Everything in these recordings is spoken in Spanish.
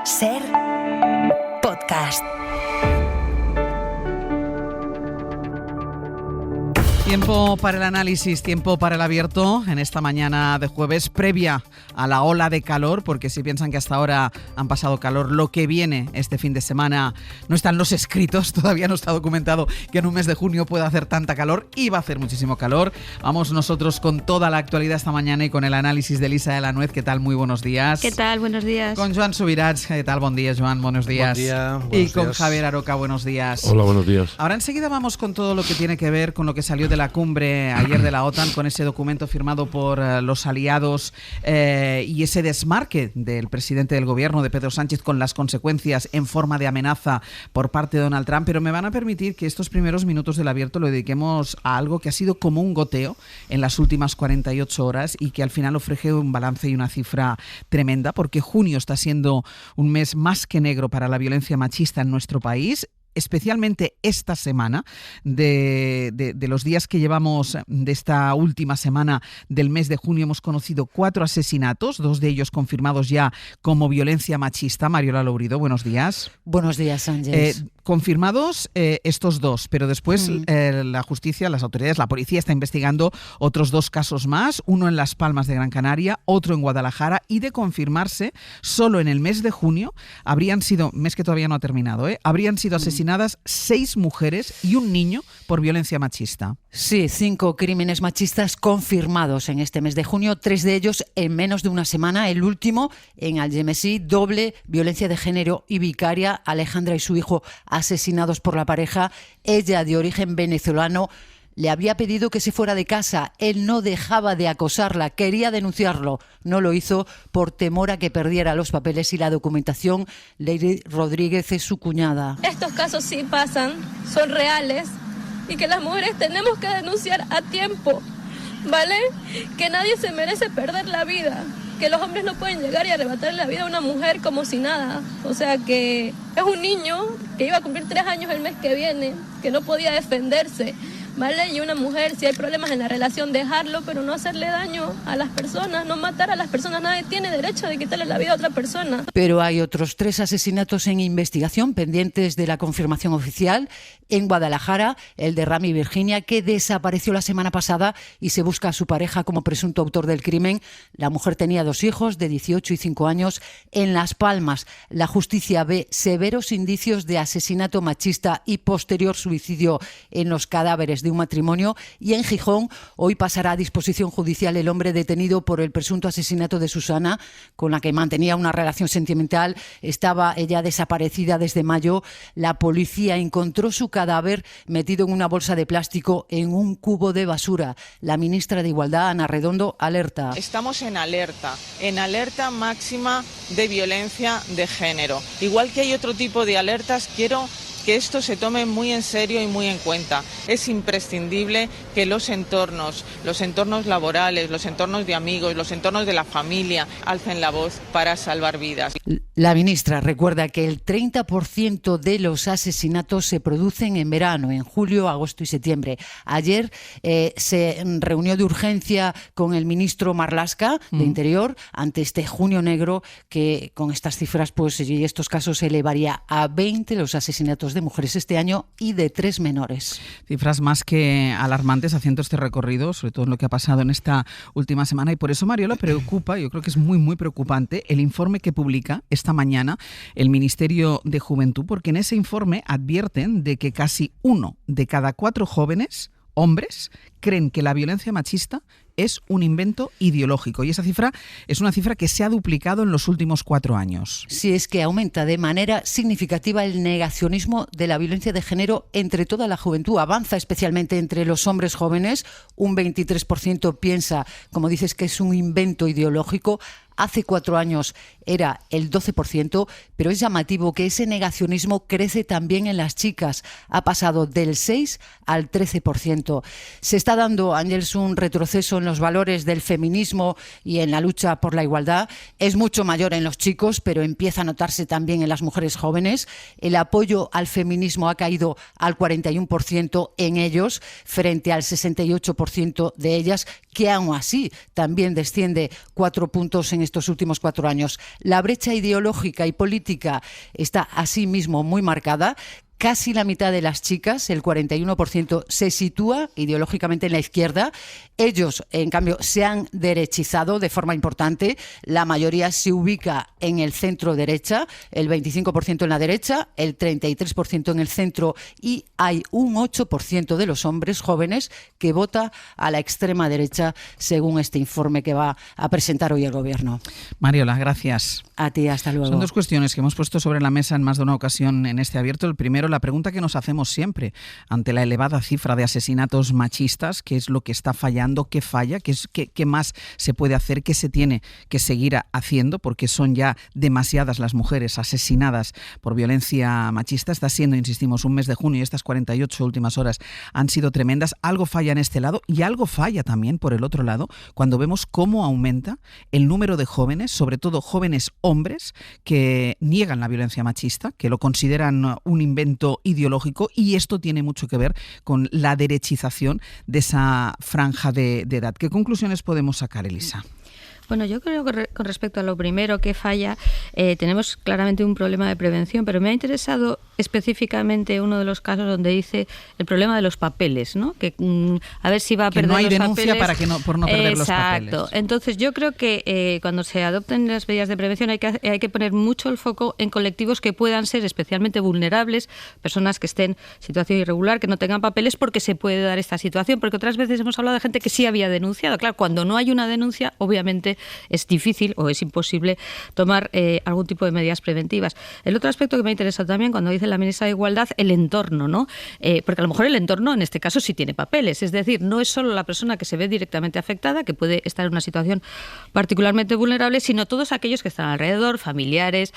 SER Podcast. Tiempo para el análisis, tiempo para el abierto en esta mañana de jueves previa a la ola de calor, porque si piensan que hasta ahora han pasado calor, lo que viene este fin de semana no están los escritos, todavía no está documentado que en un mes de junio pueda hacer tanta calor y va a hacer muchísimo calor. Vamos nosotros con toda la actualidad esta mañana y con el análisis de Elisa de la Nuez. ¿Qué tal? Muy buenos días. ¿Qué tal? Buenos días. Con Joan Subirats. ¿Qué tal? Buen día, Joan. Buenos días. Buen día. Y con Javier Aroca. Buenos días. Hola, buenos días. Ahora enseguida vamos con todo lo que tiene que ver con lo que salió de la cumbre ayer de la OTAN, con ese documento firmado por los aliados y ese desmarque del presidente del gobierno, de Pedro Sánchez, con las consecuencias en forma de amenaza por parte de Donald Trump. Pero me van a permitir que estos primeros minutos del abierto lo dediquemos a algo que ha sido como un goteo en las últimas 48 horas y que al final ofrece un balance y una cifra tremenda, porque junio está siendo un mes más que negro para la violencia machista en nuestro país. Especialmente esta semana, de los días que llevamos de esta última semana del mes de junio, hemos conocido 4 asesinatos, 2 de ellos confirmados ya como violencia machista. Mariola Lourido, buenos días. Buenos días, Ángeles. Confirmados estos 2, pero después la justicia, las autoridades, la policía está investigando otros 2 casos más, uno en Las Palmas de Gran Canaria, otro en Guadalajara, y de confirmarse, solo en el mes de junio habrían sido, mes que todavía no ha terminado, habrían sido asesinadas 6 mujeres y un niño por violencia machista. Sí, 5 crímenes machistas confirmados en este mes de junio, 3 de ellos en menos de una semana. El último en Algemesí, doble violencia de género y vicaria. Alejandra y su hijo asesinados por la pareja. Ella, de origen venezolano, le había pedido que se fuera de casa. Él no dejaba de acosarla, quería denunciarlo. No lo hizo por temor a que perdiera los papeles y la documentación. Lady Rodríguez es su cuñada. Estos casos sí pasan, son reales y que las mujeres tenemos que denunciar a tiempo, ¿vale? Que nadie se merece perder la vida, que los hombres no pueden llegar y arrebatarle la vida a una mujer como si nada. O sea, que es un niño que iba a cumplir 3 años el mes que viene, que no podía defenderse, ¿vale? Y una mujer, si hay problemas en la relación, dejarlo, pero no hacerle daño a las personas, no matar a las personas. Nadie tiene derecho de quitarle la vida a otra persona. Pero hay otros 3 asesinatos en investigación pendientes de la confirmación oficial. En Guadalajara, el de Rami Virginia, que desapareció la semana pasada y se busca a su pareja como presunto autor del crimen. La mujer tenía 2 hijos de 18 y 5 años. En Las Palmas, la justicia ve severos indicios de asesinato machista y posterior suicidio en los cadáveres de un matrimonio. Y en Gijón, hoy pasará a disposición judicial el hombre detenido por el presunto asesinato de Susana, con la que mantenía una relación sentimental. Estaba ella desaparecida desde mayo. La policía encontró su cadáver metido en una bolsa de plástico en un cubo de basura. La ministra de Igualdad, Ana Redondo, alerta. Estamos en alerta máxima de violencia de género. Igual que hay otro tipo de alertas, quiero que esto se tome muy en serio y muy en cuenta. Es imprescindible que los entornos laborales, los entornos de amigos, los entornos de la familia alcen la voz para salvar vidas. La ministra recuerda que el 30% de los asesinatos se producen en verano, en julio, agosto y septiembre. Ayer se reunió de urgencia con el ministro Marlaska de Interior ante este junio negro, que con estas cifras y estos casos se elevaría a 20 los asesinatos de mujeres este año y de 3 menores. Cifras más que alarmantes haciendo este recorrido, sobre todo en lo que ha pasado en esta última semana, y por eso, Mariola, preocupa, yo creo que es muy, muy preocupante el informe que publica esta mañana el Ministerio de Juventud, porque en ese informe advierten de que casi 1 de cada 4 jóvenes, hombres, creen que la violencia machista es un invento ideológico, y esa cifra es una cifra que se ha duplicado en los últimos 4 años. Sí, es que aumenta de manera significativa el negacionismo de la violencia de género entre toda la juventud. Avanza especialmente entre los hombres jóvenes. Un 23% piensa, como dices, que es un invento ideológico. Hace 4 años era el 12%, pero es llamativo que ese negacionismo crece también en las chicas. Ha pasado del 6 al 13%. Se está dando, Ángels, un retroceso en los valores del feminismo y en la lucha por la igualdad. Es mucho mayor en los chicos, pero empieza a notarse también en las mujeres jóvenes. El apoyo al feminismo ha caído al 41% en ellos, frente al 68% de ellas, que aún así también desciende 4 puntos en estos últimos 4 años. La brecha ideológica y política está asimismo muy marcada. Casi la mitad de las chicas, el 41%, se sitúa ideológicamente en la izquierda. Ellos, en cambio, se han derechizado de forma importante. La mayoría se ubica en el centro-derecha, el 25% en la derecha, el 33% en el centro, y hay un 8% de los hombres jóvenes que vota a la extrema derecha, según este informe que va a presentar hoy el Gobierno. Mariola, gracias. A ti, hasta luego. Son dos cuestiones que hemos puesto sobre la mesa en más de una ocasión en este abierto. El primero, la pregunta que nos hacemos siempre ante la elevada cifra de asesinatos machistas: ¿qué es lo que está fallando? ¿Qué falla? ¿Qué más se puede hacer? ¿Qué se tiene que seguir haciendo? Porque son ya demasiadas las mujeres asesinadas por violencia machista. Está siendo, insistimos, un mes de junio y estas 48 últimas horas han sido tremendas. Algo falla en este lado y algo falla también por el otro lado cuando vemos cómo aumenta el número de jóvenes, sobre todo jóvenes hombres, que niegan la violencia machista, que lo consideran un invento ideológico, y esto tiene mucho que ver con la derechización de esa franja de edad. ¿Qué conclusiones podemos sacar, Elisa? Bueno, yo creo que con respecto a lo primero que falla, tenemos claramente un problema de prevención, pero me ha interesado específicamente uno de los casos donde dice el problema de los papeles, ¿no? Que a ver si va a perder los papeles. Que no hay denuncia por no perder los papeles. Exacto. Entonces yo creo que cuando se adopten las medidas de prevención hay que poner mucho el foco en colectivos que puedan ser especialmente vulnerables, personas que estén en situación irregular, que no tengan papeles, porque se puede dar esta situación, porque otras veces hemos hablado de gente que sí había denunciado. Claro, cuando no hay una denuncia, obviamente es difícil o es imposible tomar algún tipo de medidas preventivas. El otro aspecto que me ha interesado también, cuando dice la ministra de Igualdad, el entorno, ¿no? Porque a lo mejor el entorno en este caso sí tiene papeles, es decir, no es solo la persona que se ve directamente afectada, que puede estar en una situación particularmente vulnerable, sino todos aquellos que están alrededor, familiares,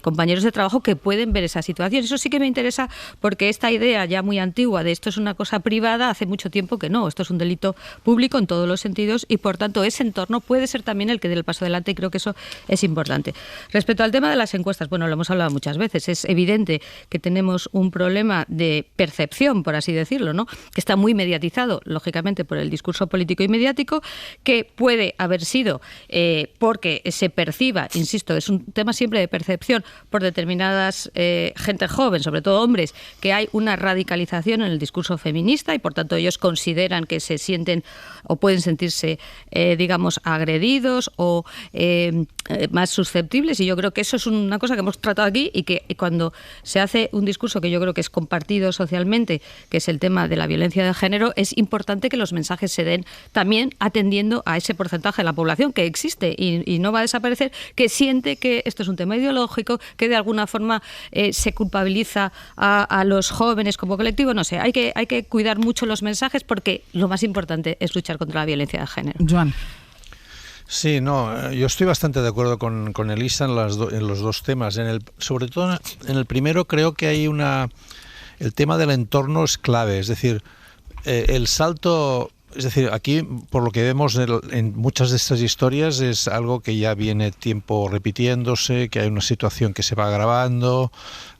compañeros de trabajo, que pueden ver esa situación. Eso sí que me interesa, porque esta idea ya muy antigua de esto es una cosa privada, hace mucho tiempo que no, esto es un delito público en todos los sentidos, y por tanto ese entorno puede ser también el que dé el paso adelante, y creo que eso es importante. Respecto al tema de las encuestas, bueno, lo hemos hablado muchas veces, es evidente que tenemos un problema de percepción, por así decirlo, ¿no? Que está muy mediatizado, lógicamente, por el discurso político y mediático, que puede haber sido porque se perciba, insisto, es un tema siempre de percepción, por determinadas gente joven, sobre todo hombres, que hay una radicalización en el discurso feminista, y por tanto ellos consideran que se sienten o pueden sentirse, digamos, agredidos o más susceptibles, y yo creo que eso es una cosa que hemos tratado aquí, y que cuando se hace un discurso que yo creo que es compartido socialmente, que es el tema de la violencia de género, es importante que los mensajes se den también atendiendo a ese porcentaje de la población que existe y no va a desaparecer, que siente que esto es un tema ideológico, que de alguna forma se culpabiliza a los jóvenes como colectivo. No sé, hay que cuidar mucho los mensajes, porque lo más importante es luchar contra la violencia de género. Joan. Sí, no, yo estoy bastante de acuerdo con Elisa en los dos temas. Sobre todo en el primero, creo que hay el tema del entorno es clave, es decir, el salto. Es decir, aquí, por lo que vemos en muchas de estas historias, es algo que ya viene tiempo repitiéndose, que hay una situación que se va agravando,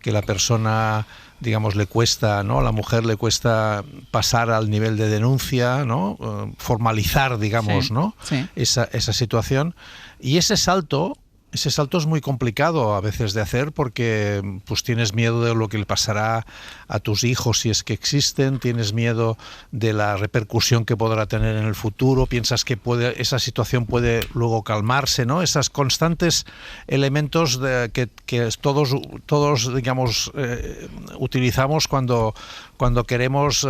que la persona, digamos, le cuesta, ¿no? A la mujer le cuesta pasar al nivel de denuncia, ¿no? Formalizar, digamos, sí, ¿no? Sí. Esa situación. Y ese salto es muy complicado a veces de hacer, porque pues tienes miedo de lo que le pasará a tus hijos si es que existen, tienes miedo de la repercusión que podrá tener en el futuro, piensas que esa situación puede luego calmarse, ¿no? Esas constantes elementos que todos digamos, utilizamos cuando queremos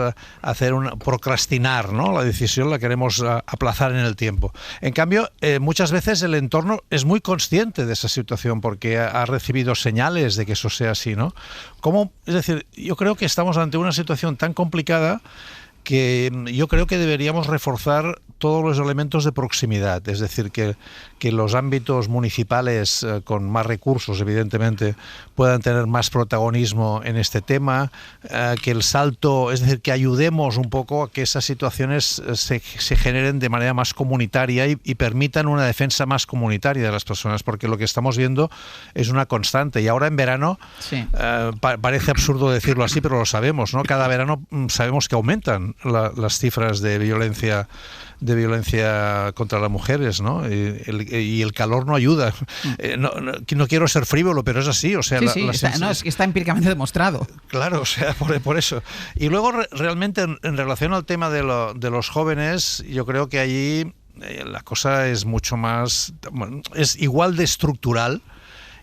procrastinar, ¿no? La decisión la queremos aplazar en el tiempo. En cambio, muchas veces el entorno es muy consciente de esa situación, porque ha recibido señales de que eso sea así, ¿no? Es decir, yo creo que estamos ante una situación tan complicada que yo creo que deberíamos reforzar todos los elementos de proximidad, es decir, que los ámbitos municipales con más recursos, evidentemente, puedan tener más protagonismo en este tema, que el salto, es decir, que ayudemos un poco a que esas situaciones se generen de manera más comunitaria y permitan una defensa más comunitaria de las personas, porque lo que estamos viendo es una constante. Y ahora en verano, sí, parece absurdo decirlo así, pero lo sabemos, ¿no? Cada verano sabemos que aumentan las cifras de violencia contra las mujeres, ¿no? Y el calor no ayuda. No quiero ser frívolo, pero es así. O sea, está empíricamente demostrado. Claro, o sea, por eso. Y luego realmente en relación al tema de los jóvenes, yo creo que allí la cosa es mucho más, es igual de estructural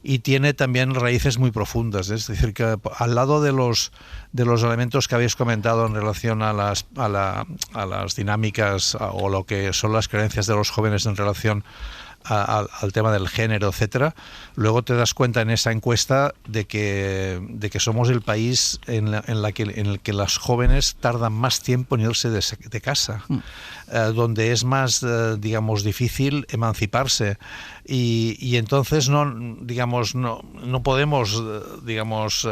y tiene también raíces muy profundas. Es decir, que al lado de los elementos que habéis comentado en relación a las dinámicas o lo que son las creencias de los jóvenes en relación al tema del género, etcétera, luego te das cuenta en esa encuesta de que somos el país en el que las jóvenes tardan más tiempo en irse de casa, donde es más, digamos, difícil emanciparse y entonces no podemos, digamos,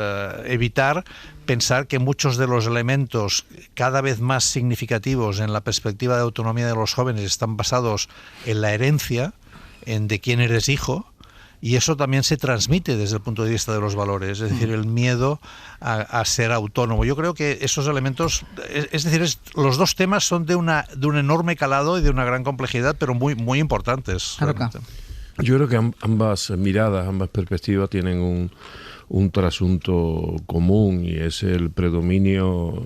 evitar pensar que muchos de los elementos cada vez más significativos en la perspectiva de autonomía de los jóvenes están basados en la herencia, en de quién eres hijo, y eso también se transmite desde el punto de vista de los valores, es decir, el miedo a ser autónomo. Yo creo que esos elementos, es decir, los dos temas son de un enorme calado y de una gran complejidad, pero muy, muy importantes. Yo creo que ambas miradas, ambas perspectivas tienen un trasunto común, y es el predominio,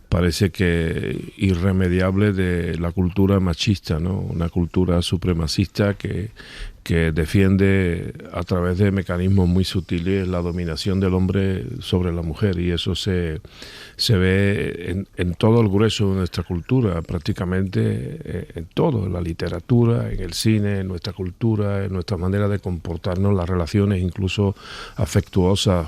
parece que irremediable, de la cultura machista, ¿no? Una cultura supremacista que defiende a través de mecanismos muy sutiles la dominación del hombre sobre la mujer, y eso se ve en todo el grueso de nuestra cultura, prácticamente en todo, en la literatura, en el cine, en nuestra cultura, en nuestra manera de comportarnos, las relaciones incluso afectuosas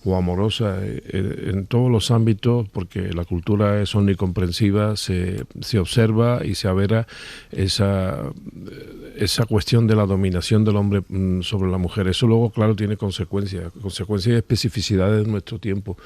o amorosa, en todos los ámbitos, porque la cultura es omnicomprensiva, se observa y se avera esa cuestión de la dominación del hombre sobre la mujer. Eso luego, claro, tiene consecuencias y especificidades de nuestro tiempo.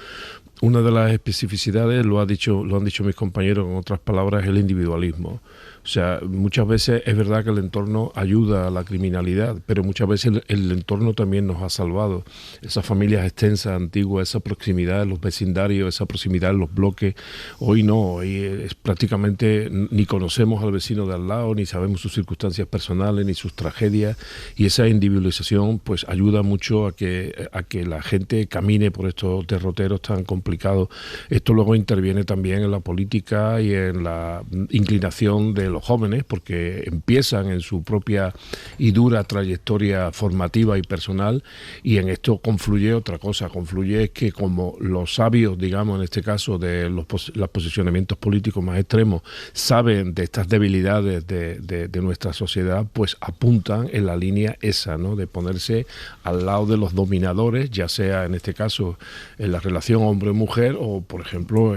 Una de las especificidades, lo han dicho mis compañeros con otras palabras, es el individualismo. O sea, muchas veces es verdad que el entorno ayuda a la criminalidad, pero muchas veces el entorno también nos ha salvado. Esas familias extensas, antiguas, esa proximidad en los vecindarios, esa proximidad en los bloques, hoy no, hoy es prácticamente ni conocemos al vecino de al lado, ni sabemos sus circunstancias personales, ni sus tragedias, y esa individualización pues ayuda mucho a que la gente camine por estos derroteros tan complicados. Esto luego interviene también en la política y en la inclinación de los jóvenes, porque empiezan en su propia y dura trayectoria formativa y personal, y en esto confluye otra cosa. Confluye es que como los sabios, digamos, en este caso de los posicionamientos políticos más extremos, saben de estas debilidades de nuestra sociedad, pues apuntan en la línea esa, ¿no? De ponerse al lado de los dominadores, ya sea en este caso en la relación hombre-mujer o, por ejemplo,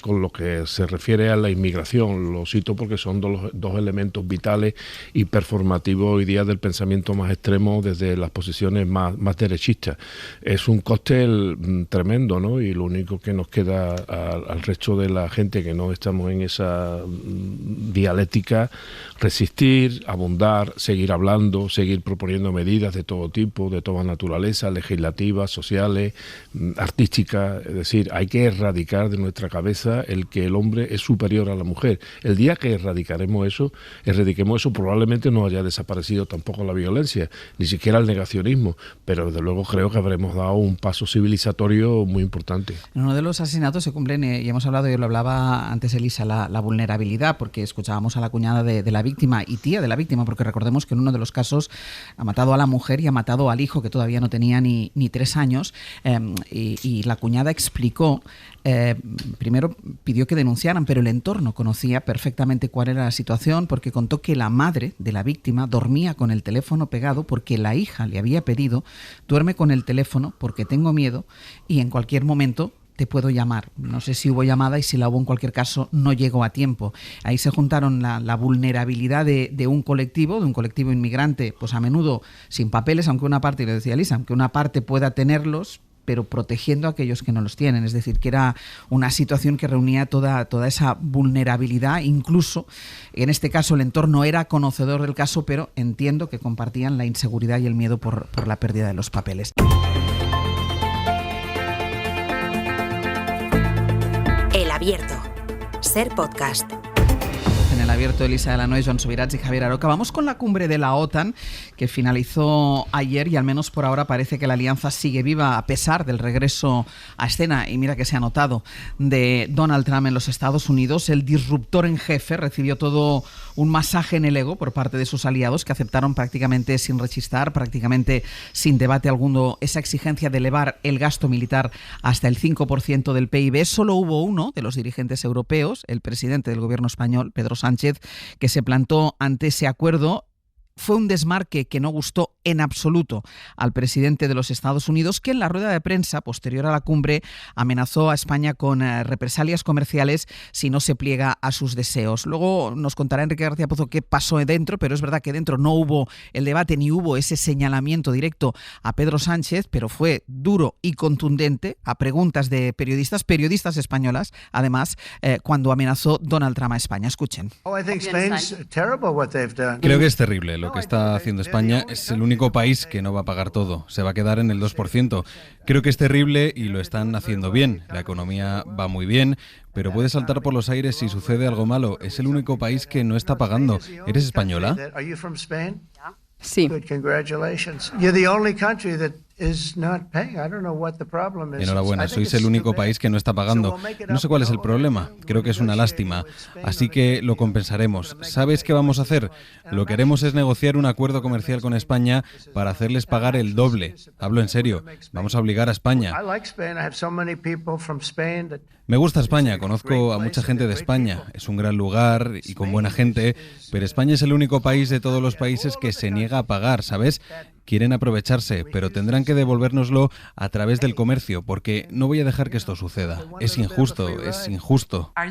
con lo que se refiere a la inmigración. Lo cito porque son dos elementos vitales y performativos hoy día del pensamiento más extremo desde las posiciones más derechistas. Es un cóctel tremendo, ¿no? Y lo único que nos queda al resto de la gente que no estamos en esa dialéctica, resistir, abundar, seguir hablando, seguir proponiendo medidas de todo tipo, de toda naturaleza, legislativas, sociales, artísticas. Es decir, hay que erradicar de nuestra cabeza el que el hombre es superior a la mujer. El día que erradiquemos eso, probablemente no haya desaparecido tampoco la violencia, ni siquiera el negacionismo, pero desde luego creo que habremos dado un paso civilizatorio muy importante. En uno de los asesinatos se cumplen, y hemos hablado, yo lo hablaba antes Elisa, la vulnerabilidad, porque escuchábamos a la cuñada de la víctima y tía de la víctima, porque recordemos que en uno de los casos ha matado a la mujer y ha matado al hijo, que todavía no tenía ni 3 años, y la cuñada explicó, primero pidió que denunciaran, pero el entorno conocía perfectamente cuál era la situación, porque contó que la madre de la víctima dormía con el teléfono pegado porque la hija le había pedido: duerme con el teléfono porque tengo miedo y en cualquier momento te puedo llamar. No sé si hubo llamada, y si la hubo, en cualquier caso no llegó a tiempo. Ahí se juntaron la vulnerabilidad de un colectivo inmigrante, pues a menudo sin papeles, aunque una parte, y lo decía Elisa, aunque una parte pueda tenerlos, pero protegiendo a aquellos que no los tienen. Es decir, que era una situación que reunía toda esa vulnerabilidad. Incluso, en este caso, el entorno era conocedor del caso, pero entiendo que compartían la inseguridad y el miedo por la pérdida de los papeles. El Abierto, Ser Podcast. En el abierto, Elisa de la Noe, Joan Subirats y Javier Aroca. Vamos con la cumbre de la OTAN que finalizó ayer y al menos por ahora parece que la alianza sigue viva a pesar del regreso a escena, y mira que se ha notado, de Donald Trump en los Estados Unidos. El disruptor en jefe recibió todo un masaje en el ego por parte de sus aliados, que aceptaron prácticamente sin rechistar, prácticamente sin debate alguno, esa exigencia de elevar el gasto militar hasta el 5% del PIB. Solo hubo uno de los dirigentes europeos, el presidente del gobierno español, Pedro Sánchez, que se plantó ante ese acuerdo. Fue un desmarque que no gustó en absoluto al presidente de los Estados Unidos, que en la rueda de prensa posterior a la cumbre amenazó a España con represalias comerciales si no se pliega a sus deseos. Luego nos contará Enrique García Pozo qué pasó dentro, pero es verdad que dentro no hubo el debate ni hubo ese señalamiento directo a Pedro Sánchez, pero fue duro y contundente a preguntas de periodistas españolas, además, cuando amenazó Donald Trump a España. Escuchen. Creo que es terrible. Lo que está haciendo España es el único país que no va a pagar todo. Se va a quedar en el 2%. Creo que es terrible y lo están haciendo bien. La economía va muy bien, pero puede saltar por los aires si sucede algo malo. Es el único país que no está pagando. ¿Eres española? Sí. Enhorabuena, sois el único país que no está pagando. No sé cuál es el problema, creo que es una lástima. Así que lo compensaremos. ¿Sabes qué vamos a hacer? Lo que haremos es negociar un acuerdo comercial con España para hacerles pagar el doble. Hablo en serio, vamos a obligar a España. Me gusta España, conozco a mucha gente de España. Es un gran lugar y con buena gente, pero España es el único país de todos los países que se niega a pagar, ¿sabes? Quieren aprovecharse, pero tendrán que devolvérnoslo a través del comercio, porque no voy a dejar que esto suceda. Es injusto, es injusto. ¿Va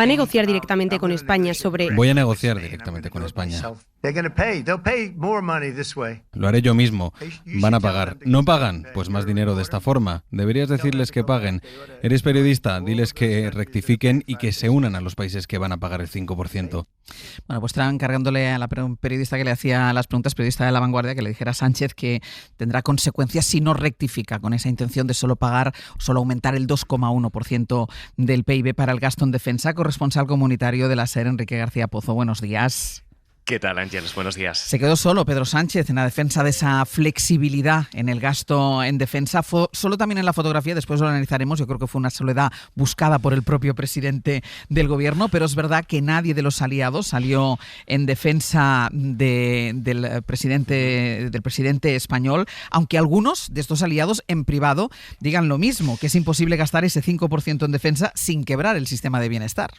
a negociar directamente con España sobre...? Voy a negociar directamente con España. Lo haré yo mismo. Van a pagar. ¿No pagan? Pues más dinero de esta forma. Deberías decirles que paguen. Eres periodista, diles que rectifiquen y que se unan a los países que van a pagar el 5%. Bueno, pues estaban cargándole a la periodista que le hacía las preguntas, periodista de La Vanguardia, que le dijera a Sánchez que tendrá consecuencias si no rectifica con esa intención de solo aumentar el 2,1% del PIB para el gasto en defensa. Corresponsal comunitario de la SER, Enrique García Pozo. Buenos días. ¿Qué tal, Ángeles? Buenos días. Se quedó solo Pedro Sánchez en la defensa de esa flexibilidad en el gasto en defensa. Fue solo también en la fotografía, después lo analizaremos. Yo creo que fue una soledad buscada por el propio presidente del gobierno, pero es verdad que nadie de los aliados salió en defensa del presidente español, aunque algunos de estos aliados en privado digan lo mismo, que es imposible gastar ese 5% en defensa sin quebrar el sistema de bienestar.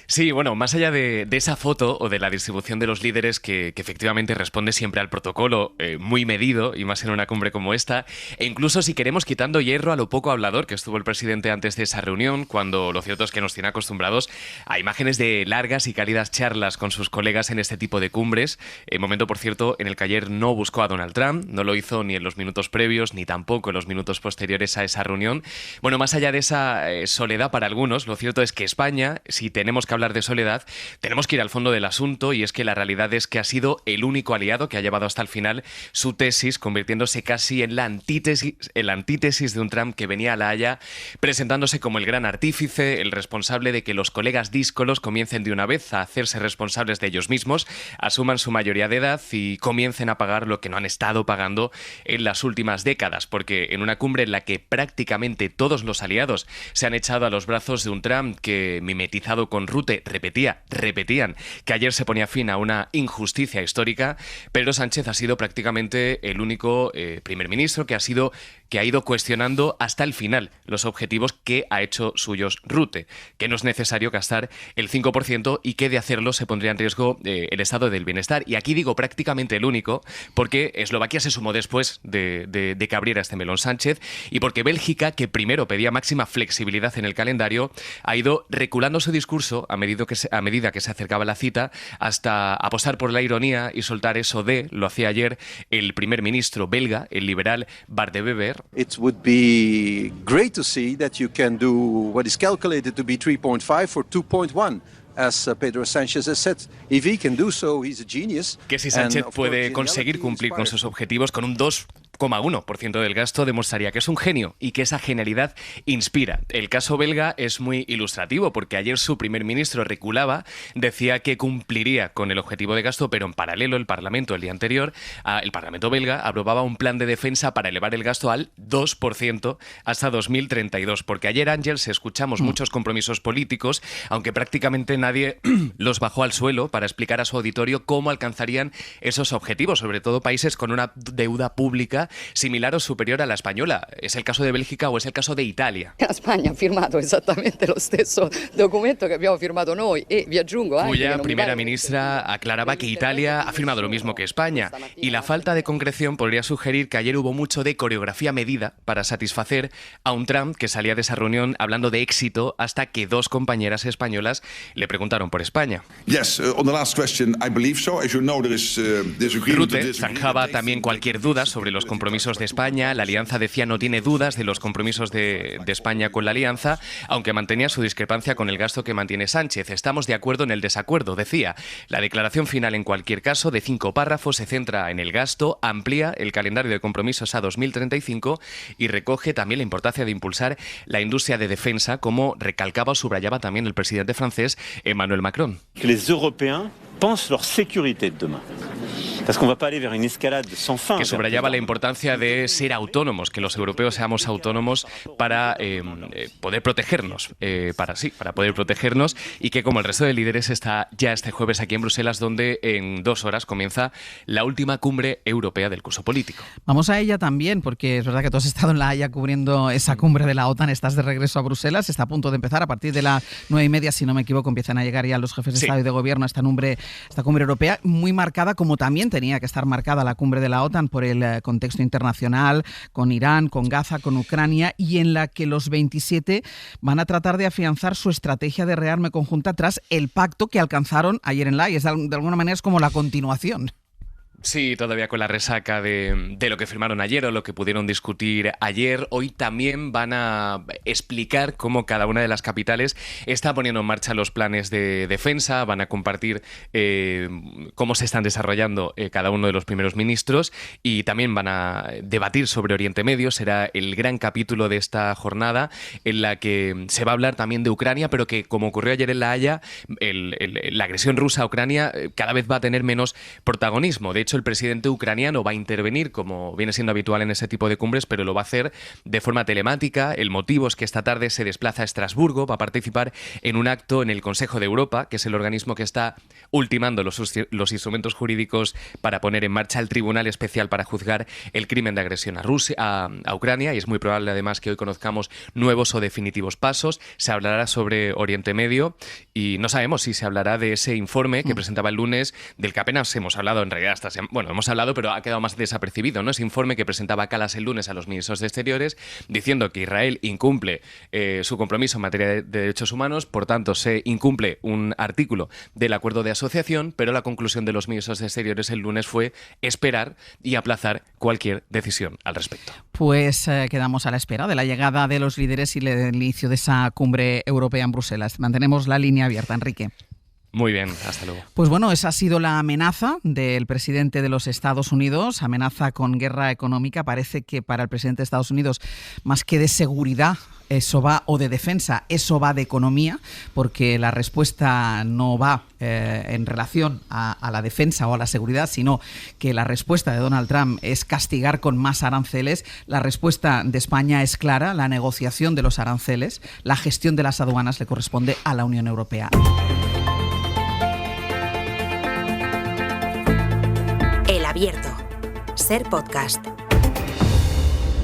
Sí, bueno, más allá de esa foto o de la distribución de los líderes que efectivamente responde siempre al protocolo muy medido, y más en una cumbre como esta, e incluso si queremos quitando hierro a lo poco hablador que estuvo el presidente antes de esa reunión, cuando lo cierto es que nos tiene acostumbrados a imágenes de largas y cálidas charlas con sus colegas en este tipo de cumbres, momento, por cierto, en el que ayer no buscó a Donald Trump, no lo hizo ni en los minutos previos ni tampoco en los minutos posteriores a esa reunión. Bueno, más allá de esa soledad para algunos, lo cierto es que España, si tenemos que hablar de soledad, tenemos que ir al fondo del asunto, y es que la realidad es que ha sido el único aliado que ha llevado hasta el final su tesis, convirtiéndose casi en la antítesis de un Trump que venía a La Haya presentándose como el gran artífice, el responsable de que los colegas díscolos comiencen de una vez a hacerse responsables de ellos mismos, asuman su mayoría de edad y comiencen a pagar lo que no han estado pagando en las últimas décadas, porque en una cumbre en la que prácticamente todos los aliados se han echado a los brazos de un Trump que, mimetizado con Rutte, repetían que ayer se ponía fin a una injusticia histórica, Pedro Sánchez ha sido prácticamente el único primer ministro que ha ido cuestionando hasta el final los objetivos que ha hecho suyos Rutte, que no es necesario gastar el 5% y que de hacerlo se pondría en riesgo el estado del bienestar. Y aquí digo prácticamente el único, porque Eslovaquia se sumó después de que abriera este melón Sánchez, y porque Bélgica, que primero pedía máxima flexibilidad en el calendario, ha ido reculando su discurso a medida que se acercaba la cita, hasta apostar por la ironía y soltar eso de, lo hacía ayer el primer ministro belga, el liberal Bart de Wever. It would be great to see that you can do what is calculated to be 3.5 for 2.1. As Pedro Sánchez has said, if he can do so, he's a genius. Que si Sánchez puede conseguir cumplir con sus objetivos con un 2 0,1% del gasto demostraría que es un genio y que esa genialidad inspira. El caso belga es muy ilustrativo porque ayer su primer ministro reculaba, decía que cumpliría con el objetivo de gasto, pero en paralelo el Parlamento el día anterior, el Parlamento belga aprobaba un plan de defensa para elevar el gasto al 2% hasta 2032, porque ayer, Ángels, escuchamos muchos compromisos políticos, aunque prácticamente nadie los bajó al suelo para explicar a su auditorio cómo alcanzarían esos objetivos, sobre todo países con una deuda pública similar o superior a la española. ¿Es el caso de Bélgica o es el caso de Italia? Spagna ha firmato esattamente lo stesso documento che abbiamo firmato noi e vi aggiungo anche cuya primera ministra aclaraba que Italia ha firmado lo mismo que España, y la falta de concreción podría sugerir que ayer hubo mucho de coreografía medida para satisfacer a un Trump que salía de esa reunión hablando de éxito hasta que dos compañeras españolas le preguntaron por España. Rutte zanjaba también cualquier duda sobre los compromisos de España. La Alianza decía no tiene dudas de los compromisos de España con la Alianza, aunque mantenía su discrepancia con el gasto que mantiene Sánchez. Estamos de acuerdo en el desacuerdo, decía. La declaración final, en cualquier caso, de 5 párrafos, se centra en el gasto, amplía el calendario de compromisos a 2035 y recoge también la importancia de impulsar la industria de defensa, como recalcaba o subrayaba también el presidente francés Emmanuel Macron. Que los europeos pensent leur sécurité de demain. Que subrayaba la importancia de ser autónomos, que los europeos seamos autónomos para poder protegernos, para poder protegernos, y que como el resto de líderes está ya este jueves aquí en Bruselas, donde en 2 horas comienza la última cumbre europea del curso político. Vamos a ella también, porque es verdad que tú has estado en La Haya cubriendo esa cumbre de la OTAN, estás de regreso a Bruselas, está a punto de empezar, a partir de las 9:30, si no me equivoco, empiezan a llegar ya los jefes de Estado y de Gobierno a esta cumbre europea, muy marcada, como también tenía que estar marcada la cumbre de la OTAN por el contexto internacional, con Irán, con Gaza, con Ucrania, y en la que los 27 van a tratar de afianzar su estrategia de rearme conjunta tras el pacto que alcanzaron ayer en La Haya. De alguna manera es como la continuación. Sí, todavía con la resaca de lo que firmaron ayer o lo que pudieron discutir ayer. Hoy también van a explicar cómo cada una de las capitales está poniendo en marcha los planes de defensa, van a compartir cómo se están desarrollando cada uno de los primeros ministros, y también van a debatir sobre Oriente Medio. Será el gran capítulo de esta jornada, en la que se va a hablar también de Ucrania, pero que, como ocurrió ayer en La Haya, la agresión rusa a Ucrania cada vez va a tener menos protagonismo. De hecho, el presidente ucraniano va a intervenir, como viene siendo habitual en ese tipo de cumbres, pero lo va a hacer de forma telemática. El motivo es que esta tarde se desplaza a Estrasburgo, va a participar en un acto en el Consejo de Europa, que es el organismo que está ultimando los instrumentos jurídicos para poner en marcha el Tribunal Especial para juzgar el crimen de agresión a Ucrania, y es muy probable además que hoy conozcamos nuevos o definitivos pasos. Se hablará sobre Oriente Medio y no sabemos si se hablará de ese informe que presentaba el lunes, del que apenas hemos hablado en realidad esta semana. Bueno, hemos hablado, pero ha quedado más desapercibido, ¿no? Ese informe que presentaba Kallas el lunes a los ministros de Exteriores, diciendo que Israel incumple su compromiso en materia de derechos humanos, por tanto se incumple un artículo del acuerdo de asociación, pero la conclusión de los ministros de Exteriores el lunes fue esperar y aplazar cualquier decisión al respecto. Pues quedamos a la espera de la llegada de los líderes y el inicio de esa cumbre europea en Bruselas. Mantenemos la línea abierta, Enrique. Muy bien, hasta luego. Pues bueno, esa ha sido la amenaza del presidente de los Estados Unidos, amenaza con guerra económica. Parece que para el presidente de Estados Unidos, más que de seguridad, eso va, o de defensa, eso va de economía, porque la respuesta no va en relación a la defensa o a la seguridad, sino que la respuesta de Donald Trump es castigar con más aranceles. La respuesta de España es clara: la negociación de los aranceles, la gestión de las aduanas le corresponde a la Unión Europea. El Abierto. Ser podcast.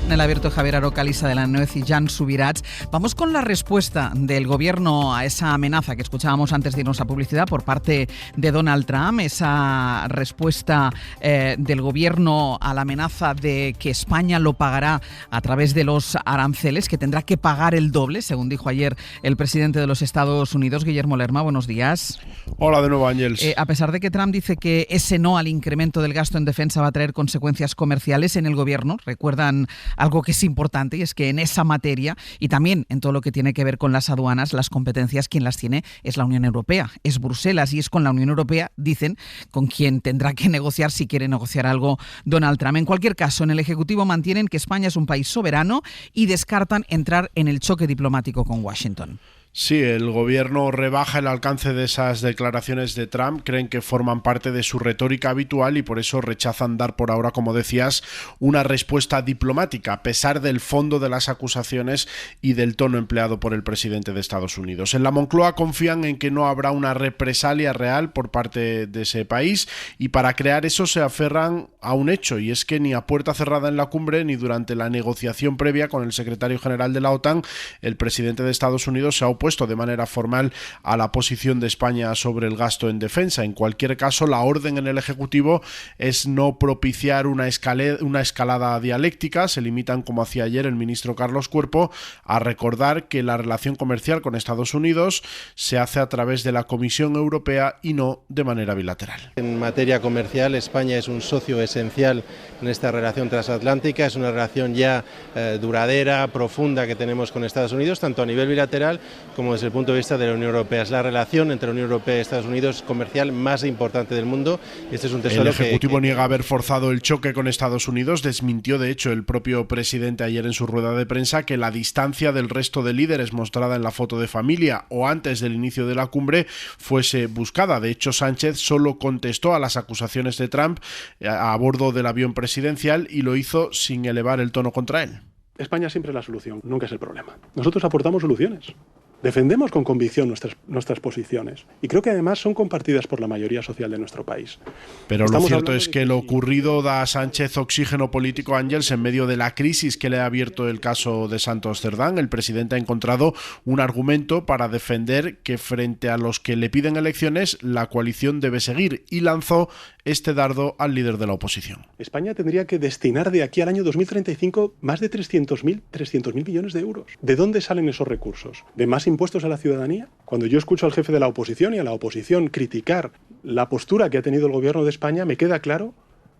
En el Abierto, Javier Aroca, Lisa de la Nuez y Jan Subirats. Vamos con la respuesta del Gobierno a esa amenaza que escuchábamos antes de irnos a publicidad por parte de Donald Trump, esa respuesta del Gobierno a la amenaza de que España lo pagará a través de los aranceles, que tendrá que pagar el doble, según dijo ayer el presidente de los Estados Unidos, Guillermo Lerma. Buenos días. Hola de nuevo, Ángels. A pesar de que Trump dice que ese no al incremento del gasto en defensa va a traer consecuencias comerciales, en el Gobierno recuerdan algo que es importante, y es que en esa materia y también en todo lo que tiene que ver con las aduanas, las competencias, quien las tiene es la Unión Europea, es Bruselas, y es con la Unión Europea, dicen, con quien tendrá que negociar si quiere negociar algo Donald Trump. En cualquier caso, en el Ejecutivo mantienen que España es un país soberano y descartan entrar en el choque diplomático con Washington. Sí, el gobierno rebaja el alcance de esas declaraciones de Trump, creen que forman parte de su retórica habitual y por eso rechazan dar por ahora, como decías, una respuesta diplomática, a pesar del fondo de las acusaciones y del tono empleado por el presidente de Estados Unidos. En la Moncloa confían en que no habrá una represalia real por parte de ese país y para crear eso se aferran a un hecho, y es que ni a puerta cerrada en la cumbre ni durante la negociación previa con el secretario general de la OTAN, el presidente de Estados Unidos se ha opuesto de manera formal a la posición de España sobre el gasto en defensa. En cualquier caso, la orden en el Ejecutivo es no propiciar una escalada dialéctica. Se limitan, como hacía ayer el ministro Carlos Cuerpo, a recordar que la relación comercial con Estados Unidos se hace a través de la Comisión Europea y no de manera bilateral. En materia comercial, España es un socio esencial en esta relación transatlántica. Es una relación ya duradera, profunda que tenemos con Estados Unidos, tanto a nivel bilateral como desde el punto de vista de la Unión Europea. Es la relación entre la Unión Europea y Estados Unidos comercial más importante del mundo. Este es un tesoro. El Ejecutivo niega haber forzado el choque con Estados Unidos. Desmintió, de hecho, el propio presidente ayer en su rueda de prensa que la distancia del resto de líderes mostrada en la foto de familia o antes del inicio de la cumbre fuese buscada. De hecho, Sánchez solo contestó a las acusaciones de Trump a bordo del avión presidencial y lo hizo sin elevar el tono contra él. España siempre es la solución, nunca es el problema. Nosotros aportamos soluciones. Defendemos con convicción nuestras posiciones y creo que además son compartidas por la mayoría social de nuestro país. Pero lo cierto es que lo ocurrido da a Sánchez oxígeno político, Ángels, en medio de la crisis que le ha abierto el caso de Santos Cerdán. El presidente ha encontrado un argumento para defender que frente a los que le piden elecciones, la coalición debe seguir y lanzó este dardo al líder de la oposición. España tendría que destinar de aquí al año 2035 más de 300.000 millones de euros. ¿De dónde salen esos recursos? ¿De más impuestos a la ciudadanía? Cuando yo escucho al jefe de la oposición y a la oposición criticar la postura que ha tenido el gobierno de España, me queda claro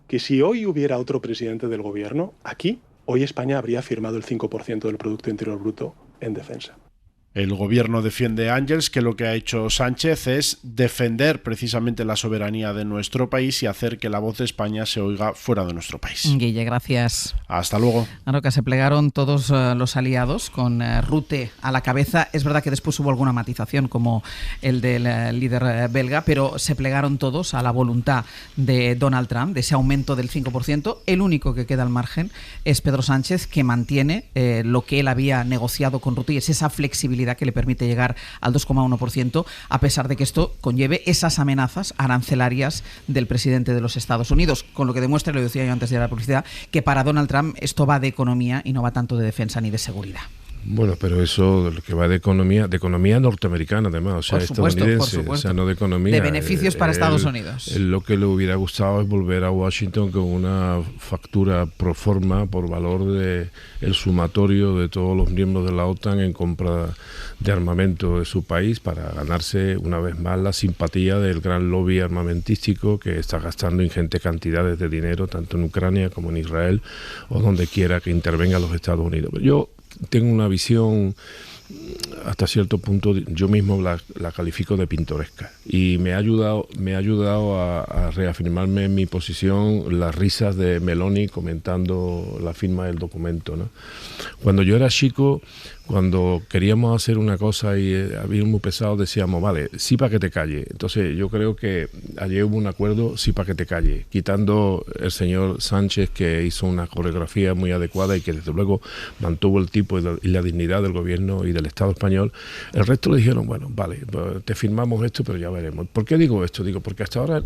que si hoy hubiera otro presidente del gobierno, aquí, hoy España habría firmado el 5% del Producto Interior Bruto en defensa. El gobierno defiende, Ángels, que lo que ha hecho Sánchez es defender precisamente la soberanía de nuestro país y hacer que la voz de España se oiga fuera de nuestro país. Guille, gracias. Hasta luego. Claro que se plegaron todos los aliados con Rutte a la cabeza. Es verdad que después hubo alguna matización como el del líder belga, pero se plegaron todos a la voluntad de Donald Trump, de ese aumento del 5%. El único que queda al margen es Pedro Sánchez, que mantiene lo que él había negociado con Rutte y es esa flexibilidad que le permite llegar al 2,1%, a pesar de que esto conlleve esas amenazas arancelarias del presidente de los Estados Unidos, con lo que demuestra, lo decía yo antes de la publicidad, que para Donald Trump esto va de economía y no va tanto de defensa ni de seguridad. Bueno, pero eso que va de economía norteamericana además, o sea, estadounidense, o sea, no de economía. De beneficios para Estados Unidos. Lo que le hubiera gustado es volver a Washington con una factura pro forma por valor de el sumatorio de todos los miembros de la OTAN en compra de armamento de su país para ganarse una vez más la simpatía del gran lobby armamentístico que está gastando ingentes cantidades de dinero tanto en Ucrania como en Israel o donde quiera que intervenga los Estados Unidos. Pero yo tengo una visión hasta cierto punto, yo mismo la califico de pintoresca y me ha ayudado a reafirmarme en mi posición las risas de Meloni comentando la firma del documento, ¿no? Cuando yo era chico, cuando queríamos hacer una cosa y había muy pesado, decíamos, vale, sí para que te calle. Entonces yo creo que ayer hubo un acuerdo, sí para que te calle, quitando el señor Sánchez, que hizo una coreografía muy adecuada y que desde luego mantuvo el tipo y la dignidad del gobierno y del Estado español. El resto le dijeron, bueno, vale, te firmamos esto, pero ya veremos. ¿Por qué digo esto? Digo, porque hasta ahora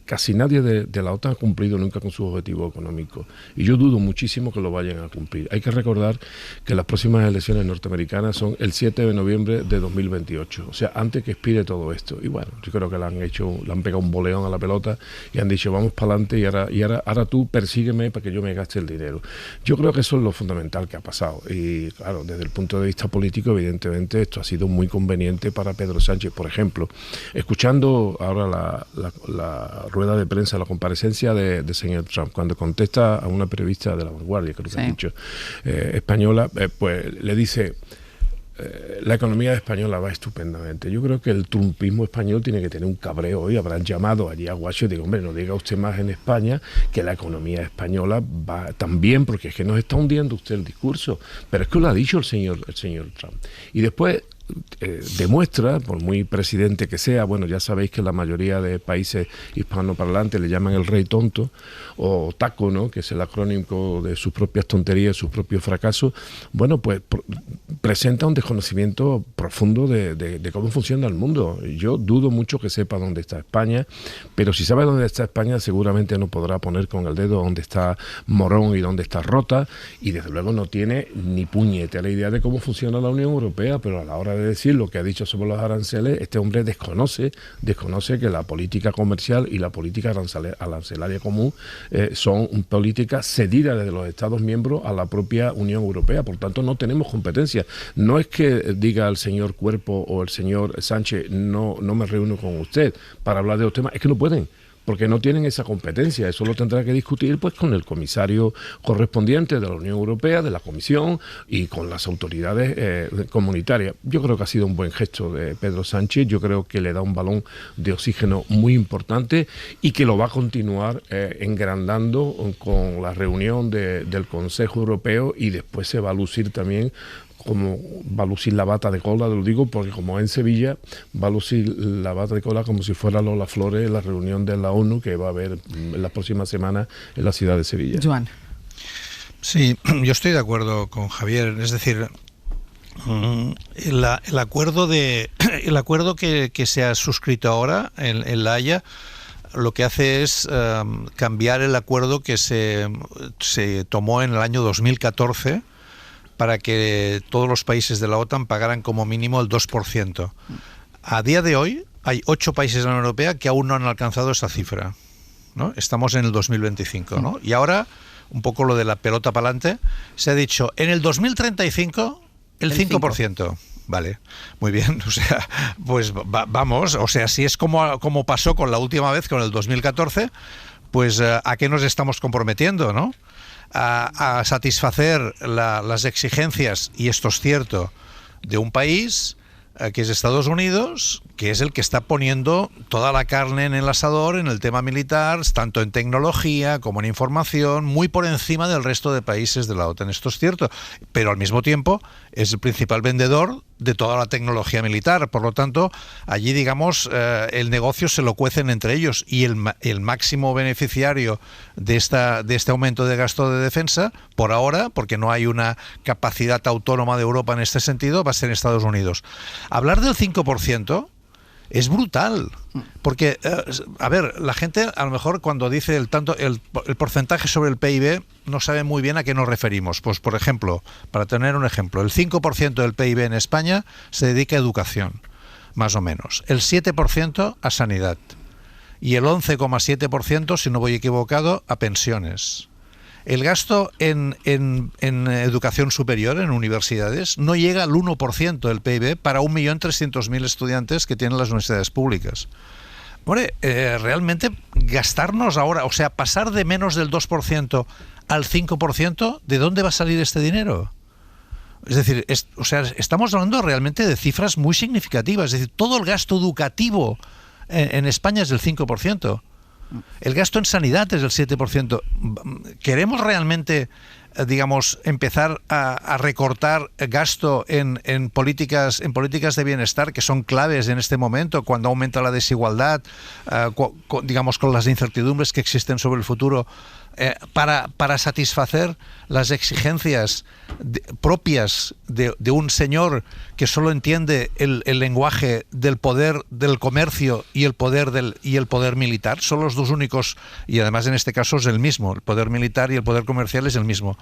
casi nadie de la OTAN ha cumplido nunca con su objetivo económico. Y yo dudo muchísimo que lo vayan a cumplir. Hay que recordar que las próximas elecciones norteamericanas son el 7 de noviembre de 2028, o sea, antes que expire todo esto. Y bueno, yo creo que le han pegado un boleón a la pelota y han dicho, vamos para adelante y ahora tú persígueme para que yo me gaste el dinero. Yo creo que eso es lo fundamental que ha pasado. Y claro, desde el punto de vista político, evidentemente efectivamente esto ha sido muy conveniente para Pedro Sánchez. Por ejemplo, escuchando ahora la rueda de prensa, la comparecencia de señor Trump, cuando contesta a una periodista de La Vanguardia, creo que ha dicho, española, pues le dice: la economía española va estupendamente. Yo creo que el trumpismo español tiene que tener un cabreo hoy. Habrán llamado allí a Washington y digo, hombre, no diga usted más en España que la economía española va tan bien, porque es que nos está hundiendo usted el discurso. Pero es que lo ha dicho el señor Trump. Y después demuestra, por muy presidente que sea, bueno, ya sabéis que la mayoría de países hispanoparlantes le llaman el rey tonto, o taco, ¿no?, que es el acrónimo de sus propias tonterías, sus propios fracasos. Bueno, pues presenta un desconocimiento profundo de cómo funciona el mundo. Yo dudo mucho que sepa dónde está España, pero si sabe dónde está España, seguramente no podrá poner con el dedo dónde está Morón y dónde está Rota, y desde luego no tiene ni puñetera idea de cómo funciona la Unión Europea, pero a la hora de decir lo que ha dicho sobre los aranceles, este hombre desconoce que la política comercial y la política arancelaria común son políticas cedidas desde los Estados miembros a la propia Unión Europea. Por tanto, no tenemos competencia. No es que diga el señor Cuerpo o el señor Sánchez, no me reúno con usted para hablar de los temas, es que no pueden, porque no tienen esa competencia. Eso lo tendrá que discutir pues con el comisario correspondiente de la Unión Europea, de la Comisión y con las autoridades comunitarias. Yo creo que ha sido un buen gesto de Pedro Sánchez. Yo creo que le da un balón de oxígeno muy importante y que lo va a continuar engrandando con la reunión del Consejo Europeo, y después se va a lucir también, como va a lucir la bata de cola, lo digo porque como en Sevilla, va a lucir la bata de cola como si fuera Lola Flores en la reunión de la ONU que va a haber en las próximas semanas en la ciudad de Sevilla. Joan. Sí, yo estoy de acuerdo con Javier. Es decir, el acuerdo que se ha suscrito ahora en La Haya lo que hace es cambiar el acuerdo que se tomó en el año 2014 para que todos los países de la OTAN pagaran como mínimo el 2%. A día de hoy hay 8 países de la Unión Europea que aún no han alcanzado esa cifra, ¿no? Estamos en el 2025, ¿no? Y ahora, un poco lo de la pelota para adelante, se ha dicho, en el 2035, el 5%. Vale, muy bien, o sea, pues vamos, o sea, si es como pasó con la última vez, con el 2014, pues ¿a qué nos estamos comprometiendo, no? A satisfacer las exigencias, y esto es cierto, de un país que es Estados Unidos, que es el que está poniendo toda la carne en el asador en el tema militar, tanto en tecnología como en información, muy por encima del resto de países de la OTAN. Esto es cierto, pero al mismo tiempo es el principal vendedor de toda la tecnología militar. Por lo tanto, allí, digamos, el negocio se lo cuecen entre ellos, y el máximo beneficiario de este aumento de gasto de defensa, por ahora, porque no hay una capacidad autónoma de Europa en este sentido, va a ser Estados Unidos. Hablar del 5% es brutal, porque, a ver, la gente a lo mejor cuando dice el porcentaje sobre el PIB no sabe muy bien a qué nos referimos. Pues, por ejemplo, para tener un ejemplo, el 5% del PIB en España se dedica a educación, más o menos, el 7% a sanidad y el 11,7%, si no voy equivocado, a pensiones. El gasto en educación superior, en universidades, no llega al 1% del PIB para 1.300.000 estudiantes que tienen las universidades públicas. Bueno, realmente gastarnos ahora, o sea, pasar de menos del 2% al 5%, ¿de dónde va a salir este dinero? Es decir, estamos hablando realmente de cifras muy significativas. Es decir, todo el gasto educativo en España es del 5%. El gasto en sanidad es del 7%. ¿Queremos realmente, digamos, empezar a recortar gasto en políticas de bienestar que son claves en este momento, cuando aumenta la desigualdad, digamos, con las incertidumbres que existen sobre el futuro, para satisfacer las exigencias propias de un señor que solo entiende el lenguaje del poder del comercio y el poder militar? Son los dos únicos, y además en este caso es el mismo, el poder militar y el poder comercial es el mismo.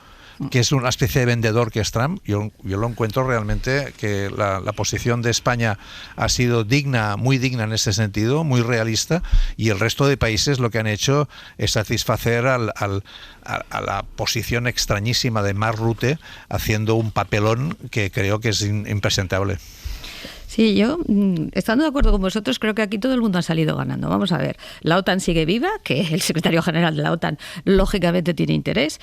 que es una especie de vendedor que es Trump. Yo lo encuentro realmente que la posición de España ha sido digna, muy digna en ese sentido, muy realista, y el resto de países lo que han hecho es satisfacer a la posición extrañísima de Mark Rutte, haciendo un papelón que creo que es impresentable. Sí, yo, estando de acuerdo con vosotros, creo que aquí todo el mundo ha salido ganando. Vamos a ver, la OTAN sigue viva, que el secretario general de la OTAN lógicamente tiene interés.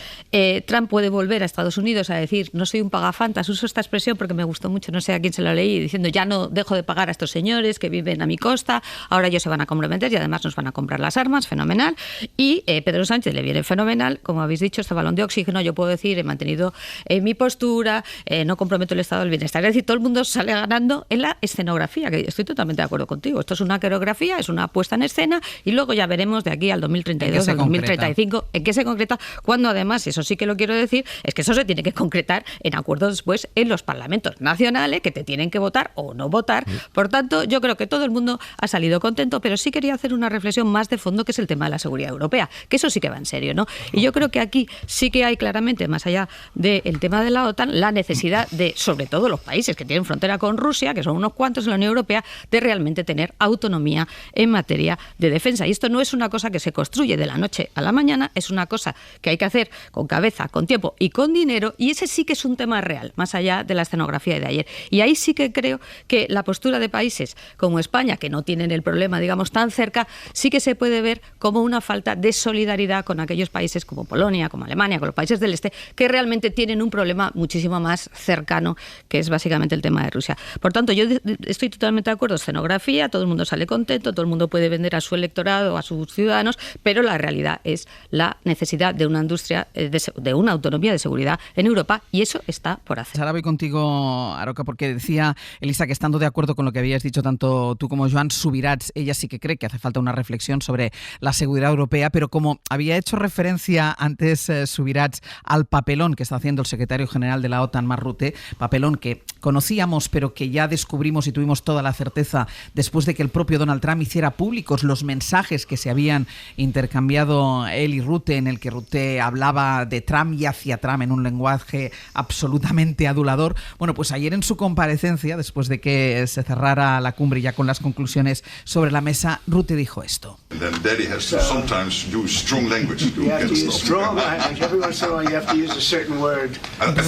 Trump puede volver a Estados Unidos a decir, no soy un pagafantas, uso esta expresión porque me gustó mucho, no sé a quién se lo leí, diciendo, ya no dejo de pagar a estos señores que viven a mi costa, ahora ellos se van a comprometer y además nos van a comprar las armas, fenomenal. Y Pedro Sánchez le viene fenomenal, como habéis dicho, este balón de oxígeno, yo puedo decir, he mantenido mi postura, no comprometo el estado del bienestar. Es decir, todo el mundo sale ganando en la escenografía, que estoy totalmente de acuerdo contigo. Esto es una coreografía, es una puesta en escena y luego ya veremos de aquí al 2032, al 2035, en qué se concreta, cuando además, eso sí que lo quiero decir, es que eso se tiene que concretar en acuerdos después en los parlamentos nacionales que te tienen que votar o no votar. Por tanto, yo creo que todo el mundo ha salido contento, pero sí quería hacer una reflexión más de fondo, que es el tema de la seguridad europea, que eso sí que va en serio, ¿no? Y yo creo que aquí sí que hay claramente, más allá del tema de la OTAN, la necesidad de, sobre todo los países que tienen frontera con Rusia, que son unos cuantos en la Unión Europea, de realmente tener autonomía en materia de defensa. Y esto no es una cosa que se construye de la noche a la mañana, es una cosa que hay que hacer con cabeza, con tiempo y con dinero, y ese sí que es un tema real, más allá de la escenografía de ayer. Y ahí sí que creo que la postura de países como España, que no tienen el problema, digamos, tan cerca, sí que se puede ver como una falta de solidaridad con aquellos países como Polonia, como Alemania, con los países del este, que realmente tienen un problema muchísimo más cercano, que es básicamente el tema de Rusia. Por tanto, yo estoy totalmente de acuerdo, escenografía, todo el mundo sale contento, todo el mundo puede vender a su electorado, a sus ciudadanos, pero la realidad es la necesidad de una industria, de una autonomía de seguridad en Europa, y eso está por hacer. Ahora voy contigo, Aroca, porque decía Elisa que, estando de acuerdo con lo que habías dicho tanto tú como Joan Subirats, ella sí que cree que hace falta una reflexión sobre la seguridad europea, pero como había hecho referencia antes Subirats al papelón que está haciendo el secretario general de la OTAN, Mark Rutte, papelón que conocíamos pero que ya descubrimos y tuvimos toda la certeza después de que el propio Donald Trump hiciera públicos los mensajes que se habían intercambiado él y Rutte, en el que Rutte hablaba de Trump y hacia Trump en un lenguaje absolutamente adulador. Bueno, pues ayer en su comparecencia, después de que se cerrara la cumbre ya con las conclusiones sobre la mesa, Rutte dijo esto.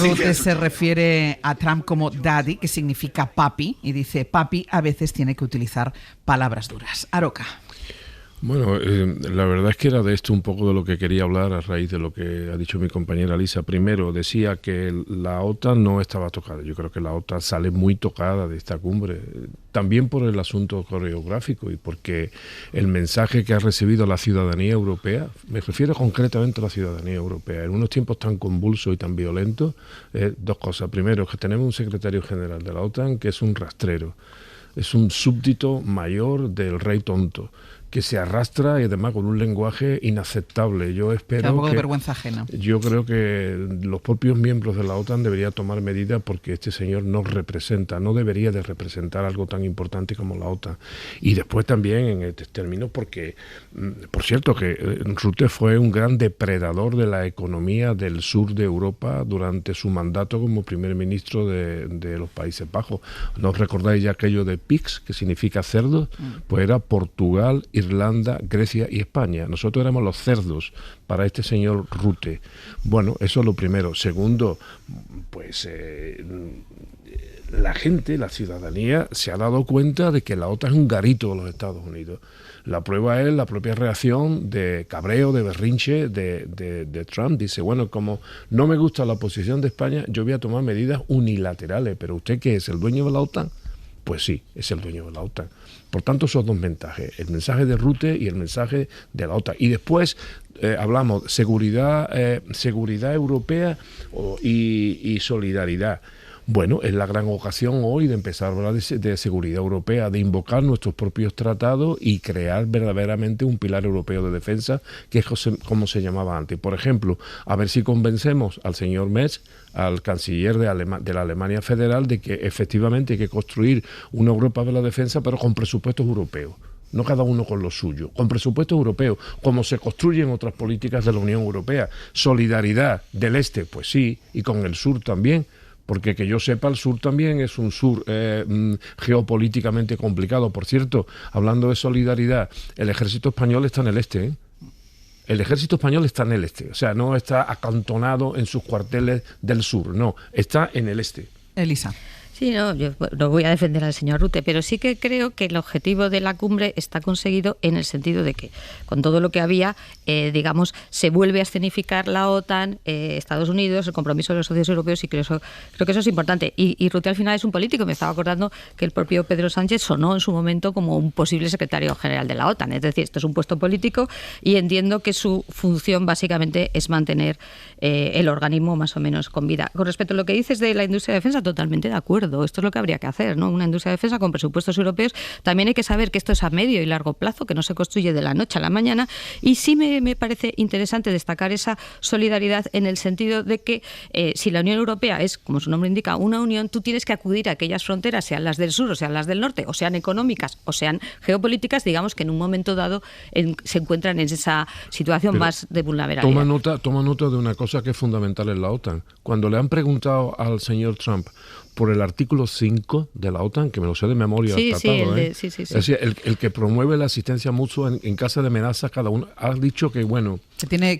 Rutte se refiere a Trump como daddy, que significa papi, y dice papi a veces tiene que utilizar palabras duras. Aroca. Bueno, la verdad es que era de esto un poco de lo que quería hablar a raíz de lo que ha dicho mi compañera Lisa. Primero, decía que la OTAN no estaba tocada. Yo creo que la OTAN sale muy tocada de esta cumbre, también por el asunto coreográfico y porque el mensaje que ha recibido la ciudadanía europea, me refiero concretamente a la ciudadanía europea, en unos tiempos tan convulsos y tan violentos, dos cosas. Primero, que tenemos un secretario general de la OTAN que es un rastrero, es un súbdito mayor del rey tonto, que se arrastra y además con un lenguaje inaceptable. Yo espero un poco de vergüenza ajena. Yo creo que los propios miembros de la OTAN deberían tomar medidas porque este señor no representa, no debería de representar algo tan importante como la OTAN. Y después también en este término porque, por cierto, que Rutte fue un gran depredador de la economía del sur de Europa durante su mandato como primer ministro de los Países Bajos. ¿No os recordáis ya aquello de PIGS, que significa cerdos? Pues era Portugal, Irlanda, Grecia y España. Nosotros éramos los cerdos para este señor Rutte. Bueno, eso es lo primero. Segundo, pues la gente, la ciudadanía, se ha dado cuenta de que la OTAN es un garito de los Estados Unidos. La prueba es la propia reacción de cabreo, de berrinche de Trump. Dice, bueno, como no me gusta la posición de España, yo voy a tomar medidas unilaterales. ¿Pero usted qué es, el dueño de la OTAN? Pues sí, es el dueño de la OTAN. Por tanto, esos dos mensajes, el mensaje de Rutte y el mensaje de la OTAN. Y después hablamos seguridad europea y solidaridad. Bueno, es la gran ocasión hoy de empezar a hablar de seguridad europea, de invocar nuestros propios tratados y crear verdaderamente un pilar europeo de defensa, que es como se llamaba antes. Por ejemplo, a ver si convencemos al señor Merz, al canciller de la Alemania Federal, de que efectivamente hay que construir una Europa de la defensa, pero con presupuestos europeos. no cada uno con lo suyo, con presupuesto europeo, como se construyen otras políticas de la Unión Europea. Solidaridad del este, pues sí, y con el sur también, porque que yo sepa, el sur también es un sur geopolíticamente complicado. Por cierto, hablando de solidaridad, el ejército español está en el este, ¿eh? El ejército español está en el este, o sea, no está acantonado en sus cuarteles del sur, no, está en el este. Elisa. Sí, no, yo no voy a defender al señor Rutte, pero sí que creo que el objetivo de la cumbre está conseguido en el sentido de que con todo lo que había, digamos, se vuelve a escenificar la OTAN, Estados Unidos, el compromiso de los socios europeos, y creo que eso es importante. Y Rutte al final es un político. Me estaba acordando que el propio Pedro Sánchez sonó en su momento como un posible secretario general de la OTAN. Es decir, esto es un puesto político y entiendo que su función básicamente es mantener el organismo más o menos con vida. Con respecto a lo que dices de la industria de defensa, totalmente de acuerdo. Esto es lo que habría que hacer, ¿no? Una industria de defensa con presupuestos europeos. También hay que saber que esto es a medio y largo plazo, que no se construye de la noche a la mañana. Y sí me parece interesante destacar esa solidaridad en el sentido de que si la Unión Europea es, como su nombre indica, una unión, tú tienes que acudir a aquellas fronteras, sean las del sur o sean las del norte, o sean económicas o sean geopolíticas, digamos que en un momento dado se encuentran en esa situación pero más de vulnerabilidad. Toma nota de una cosa que es fundamental en la OTAN. Cuando le han preguntado al señor Trump por el artículo 5 de la OTAN, que me lo sé de memoria, sí, el tratado, sí. Es decir, el que promueve la asistencia mutua en caso de amenaza, cada uno ha dicho que, bueno, hay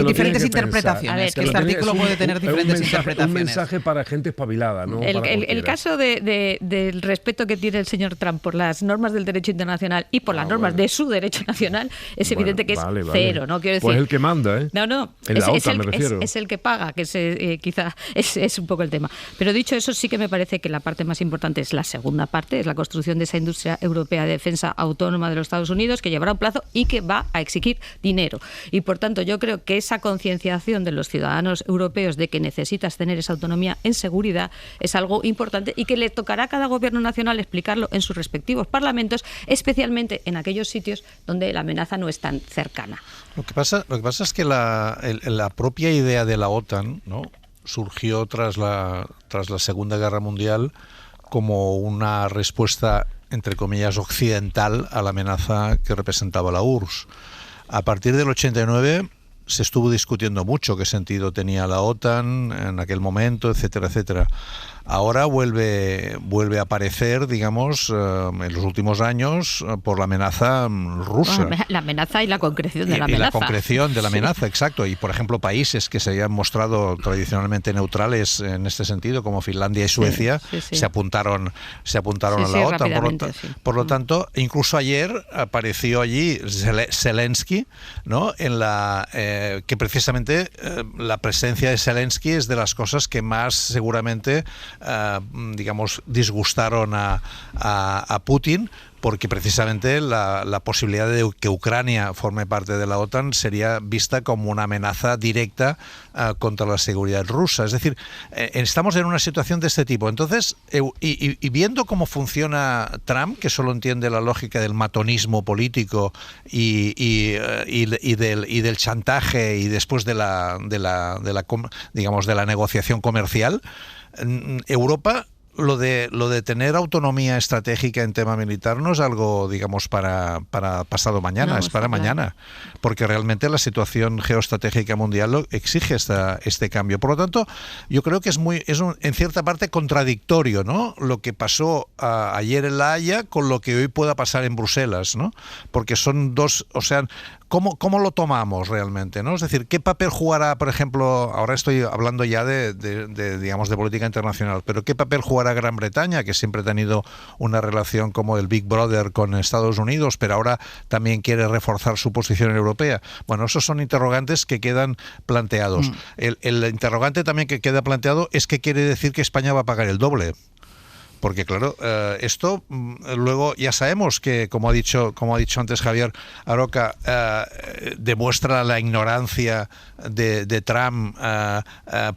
diferentes interpretaciones, que este artículo puede tener diferentes interpretaciones. Un mensaje para gente espabilada, ¿no? El caso del respeto que tiene el señor Trump por las normas del derecho internacional y por las normas de su derecho nacional es evidente que es cero, ¿no? Quiero decir, pues el que manda, ¿eh? No. En la OTAN me refiero. Es el que paga, que quizá es un poco el tema. Pero dicho eso, sí que me parece que la parte más importante es la segunda parte, es la construcción de esa industria europea de defensa autónoma de los Estados Unidos, que llevará un plazo y que va a exigir dinero. Y por tanto, yo creo que esa concienciación de los ciudadanos europeos de que necesitas tener esa autonomía en seguridad es algo importante y que le tocará a cada gobierno nacional explicarlo en sus respectivos parlamentos, especialmente en aquellos sitios donde la amenaza no es tan cercana. Lo que pasa es que la propia idea de la OTAN, ¿no?, surgió tras la Segunda Guerra Mundial como una respuesta, entre comillas, occidental a la amenaza que representaba la URSS. A partir del 89 se estuvo discutiendo mucho qué sentido tenía la OTAN en aquel momento, etcétera, etcétera. Ahora vuelve a aparecer, digamos, en los últimos años por la amenaza rusa. La amenaza y la concreción de la amenaza. Y la concreción de la amenaza, exacto. Y, por ejemplo, países que se habían mostrado tradicionalmente neutrales en este sentido, como Finlandia y Suecia, se apuntaron a la OTAN. Por lo tanto, incluso ayer apareció allí Zelensky, ¿no?, que precisamente la presencia de Zelensky es de las cosas que más seguramente digamos, disgustaron a Putin, porque precisamente la posibilidad de que Ucrania forme parte de la OTAN sería vista como una amenaza directa contra la seguridad rusa. Es decir, estamos en una situación de este tipo. Entonces, y viendo cómo funciona Trump, que solo entiende la lógica del matonismo político y del chantaje y después de la negociación comercial, Europa, lo de tener autonomía estratégica en tema militar no es algo, digamos, para pasado mañana, es para mañana, porque realmente la situación geoestratégica mundial exige este cambio. Por lo tanto, yo creo que es en cierta parte contradictorio, ¿no?, lo que pasó ayer en La Haya con lo que hoy pueda pasar en Bruselas, ¿no?, porque son dos, o sea, ¿Cómo lo tomamos realmente, ¿no? Es decir, ¿qué papel jugará, por ejemplo, ahora estoy hablando ya digamos, de política internacional, pero qué papel jugará Gran Bretaña, que siempre ha tenido una relación como el Big Brother con Estados Unidos, pero ahora también quiere reforzar su posición europea? Bueno, esos son interrogantes que quedan planteados. El interrogante también que queda planteado es qué quiere decir que España va a pagar el doble. Porque claro, esto luego ya sabemos que, como ha dicho antes Javier Aroca, demuestra la ignorancia de Trump,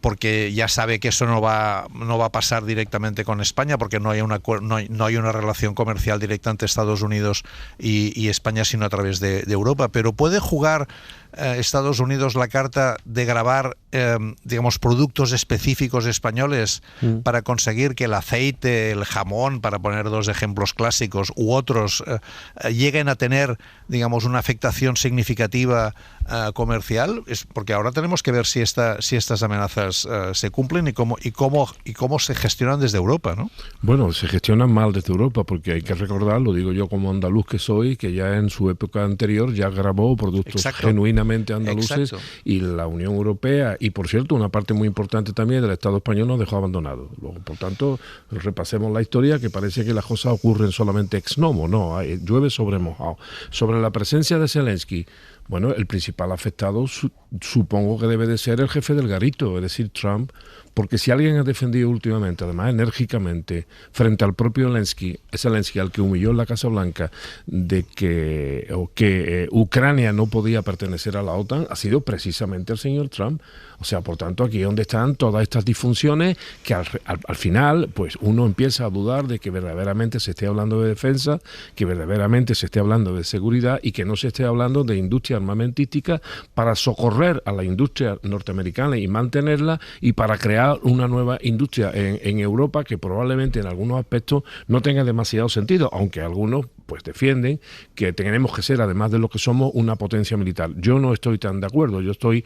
porque ya sabe que eso no va a pasar directamente con España, porque no hay una relación comercial directa entre Estados Unidos y España, sino a través de Europa. Pero puede jugar Estados Unidos la carta de grabar, digamos, productos específicos españoles para conseguir que el aceite, el jamón, para poner dos ejemplos clásicos, u otros, lleguen a tener, digamos, una afectación significativa comercial? Es porque ahora tenemos que ver si estas amenazas se cumplen y cómo se gestionan desde Europa, ¿no? Bueno, se gestionan mal desde Europa, porque hay que recordar, lo digo yo como andaluz que soy, que ya en su época anterior ya grabó productos genuinamente andaluces. Y la Unión Europea, y por cierto una parte muy importante también del Estado español, nos dejó abandonados. Luego, por tanto, repasemos la historia, que parece que las cosas ocurren solamente ex novo, no, llueve sobre mojado. Sobre la presencia de Zelensky, bueno, el principal afectado supongo que debe de ser el jefe del garito, es decir, Trump, porque si alguien ha defendido últimamente, además enérgicamente, frente al propio Zelensky, al que humilló en la Casa Blanca, de que Ucrania no podía pertenecer a la OTAN, ha sido precisamente el señor Trump. O sea, por tanto, aquí es donde están todas estas disfunciones que al final, pues uno empieza a dudar de que verdaderamente se esté hablando de defensa, que verdaderamente se esté hablando de seguridad y que no se esté hablando de industria armamentística para socorrer a la industria norteamericana y mantenerla, y para crear una nueva industria en Europa que probablemente en algunos aspectos no tenga demasiado sentido, aunque algunos pues defienden que tenemos que ser, además de lo que somos, una potencia militar. Yo no estoy tan de acuerdo, yo estoy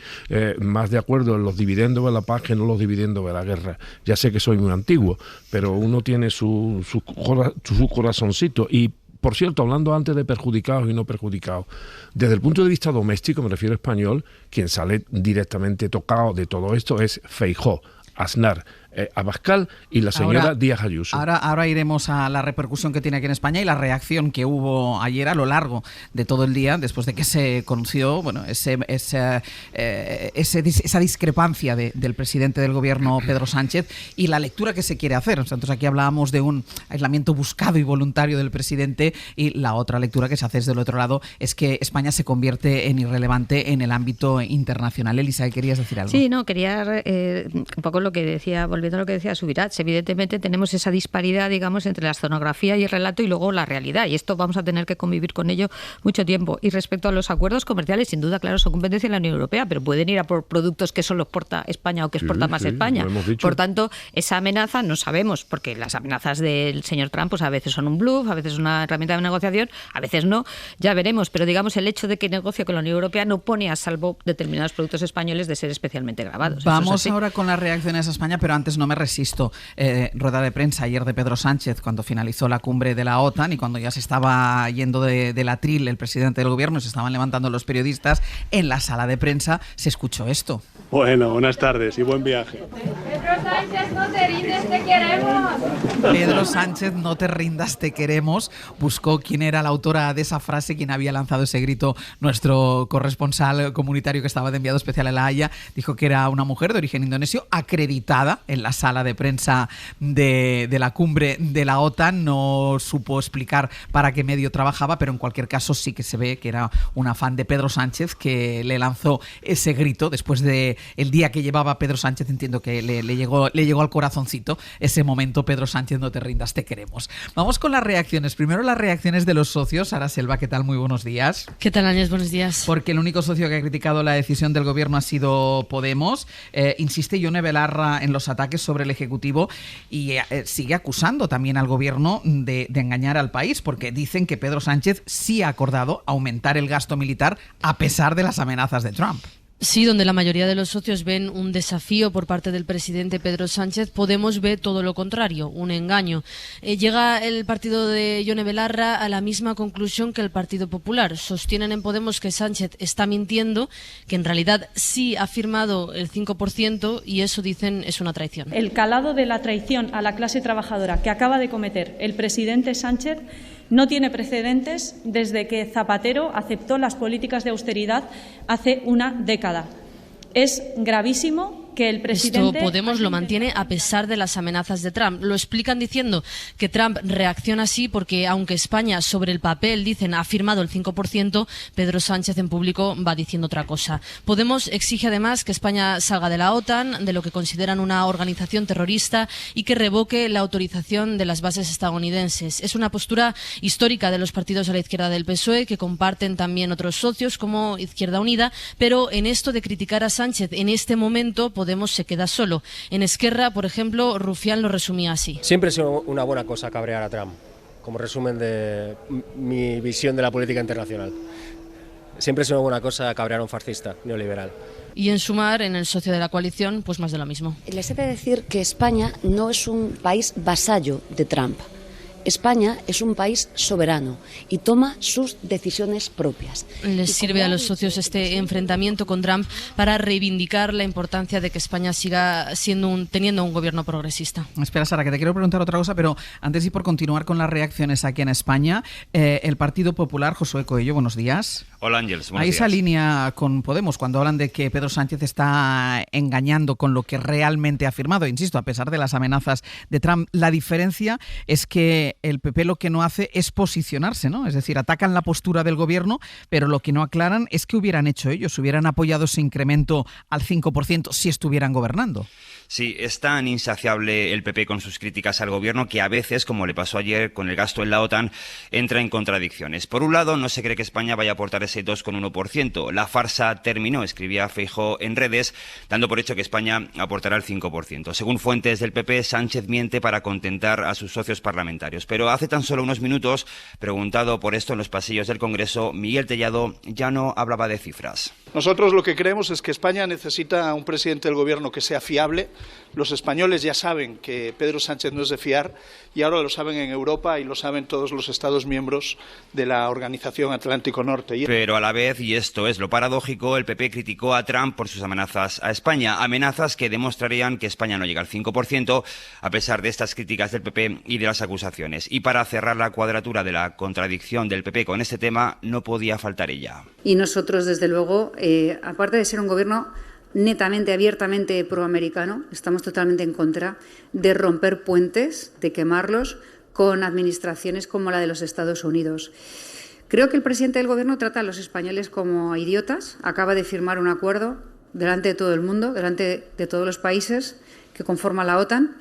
más de acuerdo en los dividendos de la paz que no los dividendos de la guerra. Ya sé que soy muy antiguo, pero uno tiene su corazoncito. Y por cierto, hablando antes de perjudicados y no perjudicados, desde el punto de vista doméstico, me refiero español, quien sale directamente tocado de todo esto es Feijóo, Aznar, Abascal y la señora Díaz Ayuso. Ahora iremos a la repercusión que tiene aquí en España y la reacción que hubo ayer a lo largo de todo el día, después de que se conoció, bueno, esa discrepancia del presidente del gobierno, Pedro Sánchez, y la lectura que se quiere hacer. Entonces aquí hablábamos de un aislamiento buscado y voluntario del presidente, y la otra lectura que se hace desde el otro lado es que España se convierte en irrelevante en el ámbito internacional. Elisa, ¿querías decir algo? Sí, no, quería un poco lo que decía, volviendo a lo que decía Subirats, evidentemente tenemos esa disparidad, digamos, entre la escenografía y el relato y luego la realidad, y esto vamos a tener que convivir con ello mucho tiempo. Y respecto a los acuerdos comerciales, sin duda, claro, son competencia de la Unión Europea, pero pueden ir a por productos que solo exporta España o que exporta más España. Por tanto, esa amenaza no sabemos, porque las amenazas del señor Trump pues a veces son un bluff, a veces una herramienta de negociación, a veces no, ya veremos, pero digamos el hecho de que negocie con la Unión Europea no pone a salvo determinados productos españoles de ser especialmente gravados. Vamos ahora con las reacciones a España, pero antes no me resisto. Rueda de prensa ayer de Pedro Sánchez cuando finalizó la cumbre de la OTAN y cuando ya se estaba yendo del atril el presidente del gobierno, se estaban levantando los periodistas, en la sala de prensa se escuchó esto. Bueno, buenas tardes y buen viaje. Pedro Sánchez, no te rindes, te queremos. Pedro Sánchez, no te rindas, te queremos. Buscó quién era la autora de esa frase, quién había lanzado ese grito. Nuestro corresponsal comunitario que estaba de enviado especial a La Haya dijo que era una mujer de origen indonesio acreditada en la sala de prensa de la cumbre de la OTAN. No supo explicar para qué medio trabajaba, pero en cualquier caso sí que se ve que era una fan de Pedro Sánchez que le lanzó ese grito después de el día que llevaba Pedro Sánchez. Entiendo que le llegó al corazoncito ese momento. Pedro Sánchez, no te rindas, te queremos. Vamos con las reacciones. Primero las reacciones de los socios. Sara Selva, ¿qué tal? Muy buenos días. ¿Qué tal, Áñez? Buenos días. Porque el único socio que ha criticado la decisión del gobierno ha sido Podemos. Insiste Ione Belarra en los ataques sobre el Ejecutivo y sigue acusando también al gobierno de engañar al país, porque dicen que Pedro Sánchez sí ha acordado aumentar el gasto militar a pesar de las amenazas de Trump. Sí, donde la mayoría de los socios ven un desafío por parte del presidente Pedro Sánchez, Podemos ve todo lo contrario, un engaño. Llega el partido de Ione Belarra a la misma conclusión que el Partido Popular. Sostienen en Podemos que Sánchez está mintiendo, que en realidad sí ha firmado el 5% y eso, dicen, es una traición. El calado de la traición a la clase trabajadora que acaba de cometer el presidente Sánchez no tiene precedentes desde que Zapatero aceptó las políticas de austeridad hace una década. Es gravísimo que el presidente... Esto Podemos lo mantiene a pesar de las amenazas de Trump. Lo explican diciendo que Trump reacciona así porque, aunque España sobre el papel, dicen, ha firmado el 5%, Pedro Sánchez en público va diciendo otra cosa. Podemos exige además que España salga de la OTAN, de lo que consideran una organización terrorista, y que revoque la autorización de las bases estadounidenses. Es una postura histórica de los partidos a la izquierda del PSOE, que comparten también otros socios como Izquierda Unida, pero en esto de criticar a Sánchez en este momento, Podemos se queda solo. En Esquerra, por ejemplo, Rufián lo resumía así. Siempre ha sido una buena cosa cabrear a Trump, como resumen de mi visión de la política internacional. Siempre es una buena cosa cabrear a un fascista neoliberal. Y en Sumar, en el socio de la coalición, pues más de lo mismo. Les he de decir que España no es un país vasallo de Trump. España es un país soberano y toma sus decisiones propias. Les sirve a los socios este enfrentamiento con Trump para reivindicar la importancia de que España siga teniendo un gobierno progresista. Espera, Sara, que te quiero preguntar otra cosa, pero antes y por continuar con las reacciones aquí en España, el Partido Popular, Josué Coello, buenos días. Hola Ángeles, buenos Hay días. esa línea con Podemos cuando hablan de que Pedro Sánchez está engañando con lo que realmente ha afirmado. Insisto, a pesar de las amenazas de Trump, la diferencia es que el PP lo que no hace es posicionarse, ¿no? Es decir, atacan la postura del gobierno, pero lo que no aclaran es qué hubieran hecho ellos, hubieran apoyado ese incremento al 5% si estuvieran gobernando. Sí, es tan insaciable el PP con sus críticas al gobierno que a veces, como le pasó ayer con el gasto en la OTAN, entra en contradicciones. Por un lado, no se cree que España vaya a aportar ese 2,1%. La farsa terminó, escribía Feijóo en redes, dando por hecho que España aportará el 5%. Según fuentes del PP, Sánchez miente para contentar a sus socios parlamentarios. Pero hace tan solo unos minutos, preguntado por esto en los pasillos del Congreso, Miguel Tellado ya no hablaba de cifras. Nosotros lo que creemos es que España necesita un presidente del gobierno que sea fiable. Los españoles ya saben que Pedro Sánchez no es de fiar y ahora lo saben en Europa y lo saben todos los Estados miembros de la Organización Atlántico Norte. Pero a la vez, y esto es lo paradójico, el PP criticó a Trump por sus amenazas a España, amenazas que demostrarían que España no llega al 5%, a pesar de estas críticas del PP y de las acusaciones. Y para cerrar la cuadratura de la contradicción del PP con este tema, no podía faltar ella. Y nosotros, desde luego, aparte de ser un gobierno netamente, abiertamente proamericano, estamos totalmente en contra de romper puentes, de quemarlos con administraciones como la de los Estados Unidos. Creo que el presidente del gobierno trata a los españoles como idiotas. Acaba de firmar un acuerdo delante de todo el mundo, delante de todos los países que conforman la OTAN,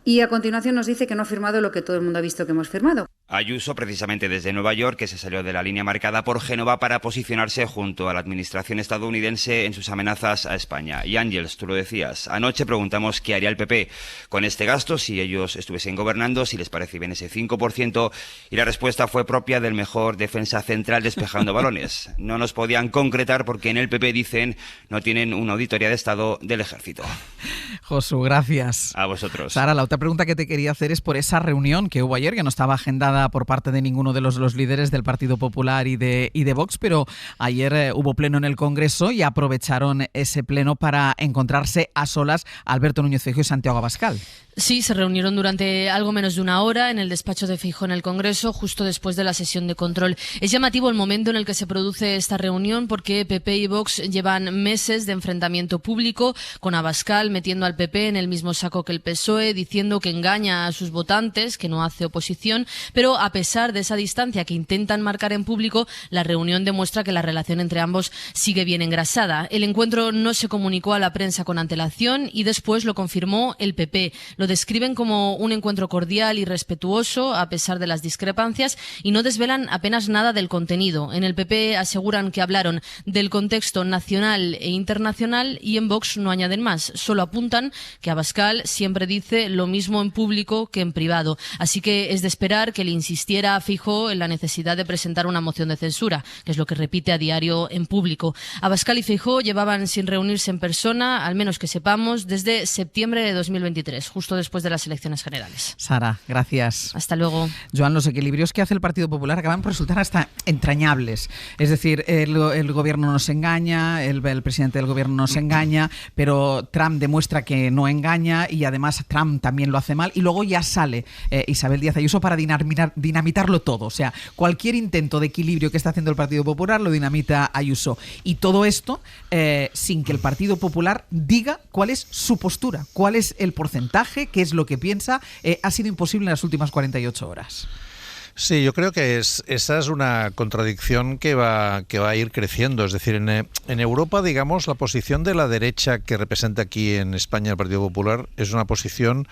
y a continuación nos dice que no ha firmado lo que todo el mundo ha visto que hemos firmado. Ayuso, precisamente desde Nueva York, que se salió de la línea marcada por Génova para posicionarse junto a la administración estadounidense en sus amenazas a España. Y Ángels, tú lo decías, anoche preguntamos qué haría el PP con este gasto si ellos estuviesen gobernando, si les parece bien ese 5%, y la respuesta fue propia del mejor defensa central despejando balones. No nos podían concretar porque en el PP dicen no tienen una auditoría de Estado del Ejército. Josu, gracias. A vosotros. Sara, la otra pregunta que te quería hacer es por esa reunión que hubo ayer, que no estaba agendada por parte de ninguno de los líderes del Partido Popular y de Vox, pero ayer hubo pleno en el Congreso y aprovecharon ese pleno para encontrarse a solas Alberto Núñez Feijóo y Santiago Abascal. Sí, se reunieron durante algo menos de una hora en el despacho de Feijóo en el Congreso, justo después de la sesión de control. Es llamativo el momento en el que se produce esta reunión porque PP y Vox llevan meses de enfrentamiento público, con Abascal metiendo al PP en el mismo saco que el PSOE, diciendo que engaña a sus votantes, que no hace oposición, pero a pesar de esa distancia que intentan marcar en público, la reunión demuestra que la relación entre ambos sigue bien engrasada. El encuentro no se comunicó a la prensa con antelación y después lo confirmó el PP. Lo describen como un encuentro cordial y respetuoso a pesar de las discrepancias y no desvelan apenas nada del contenido. En el PP aseguran que hablaron del contexto nacional e internacional y en Vox no añaden más. Solo apuntan que Abascal siempre dice lo mismo en público que en privado. Así que es de esperar que le insistiera a Feijóo en la necesidad de presentar una moción de censura, que es lo que repite a diario en público. Abascal y Feijóo llevaban sin reunirse en persona, al menos que sepamos, desde septiembre de 2023, justo después de las elecciones generales. Sara, gracias. Hasta luego. Joan, los equilibrios que hace el Partido Popular acaban por resultar hasta entrañables. Es decir, el gobierno nos engaña, el presidente del gobierno nos engaña, pero Trump demuestra que no engaña y además Trump también lo hace mal y luego ya sale Isabel Díaz Ayuso para dinamitarlo todo. O sea, cualquier intento de equilibrio que está haciendo el Partido Popular lo dinamita Ayuso. Y todo esto sin que el Partido Popular diga cuál es su postura, cuál es el porcentaje, qué es lo que piensa. Ha sido imposible en las últimas 48 horas. Sí, yo creo que esa es una contradicción que va a ir creciendo. Es decir, en Europa, digamos, la posición de la derecha que representa aquí en España el Partido Popular es una posición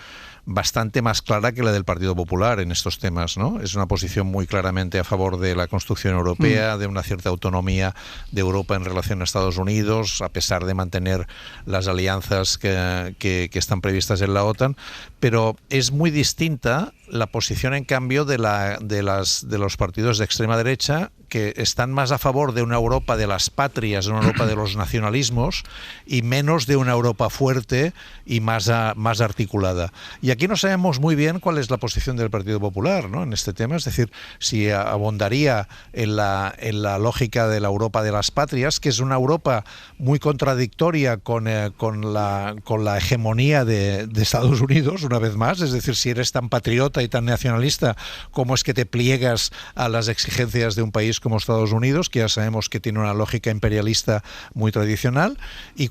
bastante más clara que la del Partido Popular en estos temas, ¿no? Es una posición muy claramente a favor de la construcción europea, de una cierta autonomía de Europa en relación a Estados Unidos, a pesar de mantener las alianzas que están previstas en la OTAN, pero es muy distinta la posición, en cambio, de los partidos de extrema derecha, que están más a favor de una Europa de las patrias, de una Europa de los nacionalismos, y menos de una Europa fuerte y más articulada. Y aquí no sabemos muy bien cuál es la posición del Partido Popular, ¿no?, en este tema. Es decir, si abondaría en la lógica de la Europa de las patrias, que es una Europa muy contradictoria con la hegemonía de Estados Unidos, una vez más. Es decir, si eres tan patriota y tan nacionalista, ¿cómo es que te pliegas a las exigencias de un país como Estados Unidos, que ya sabemos que tiene una lógica imperialista muy tradicional? Y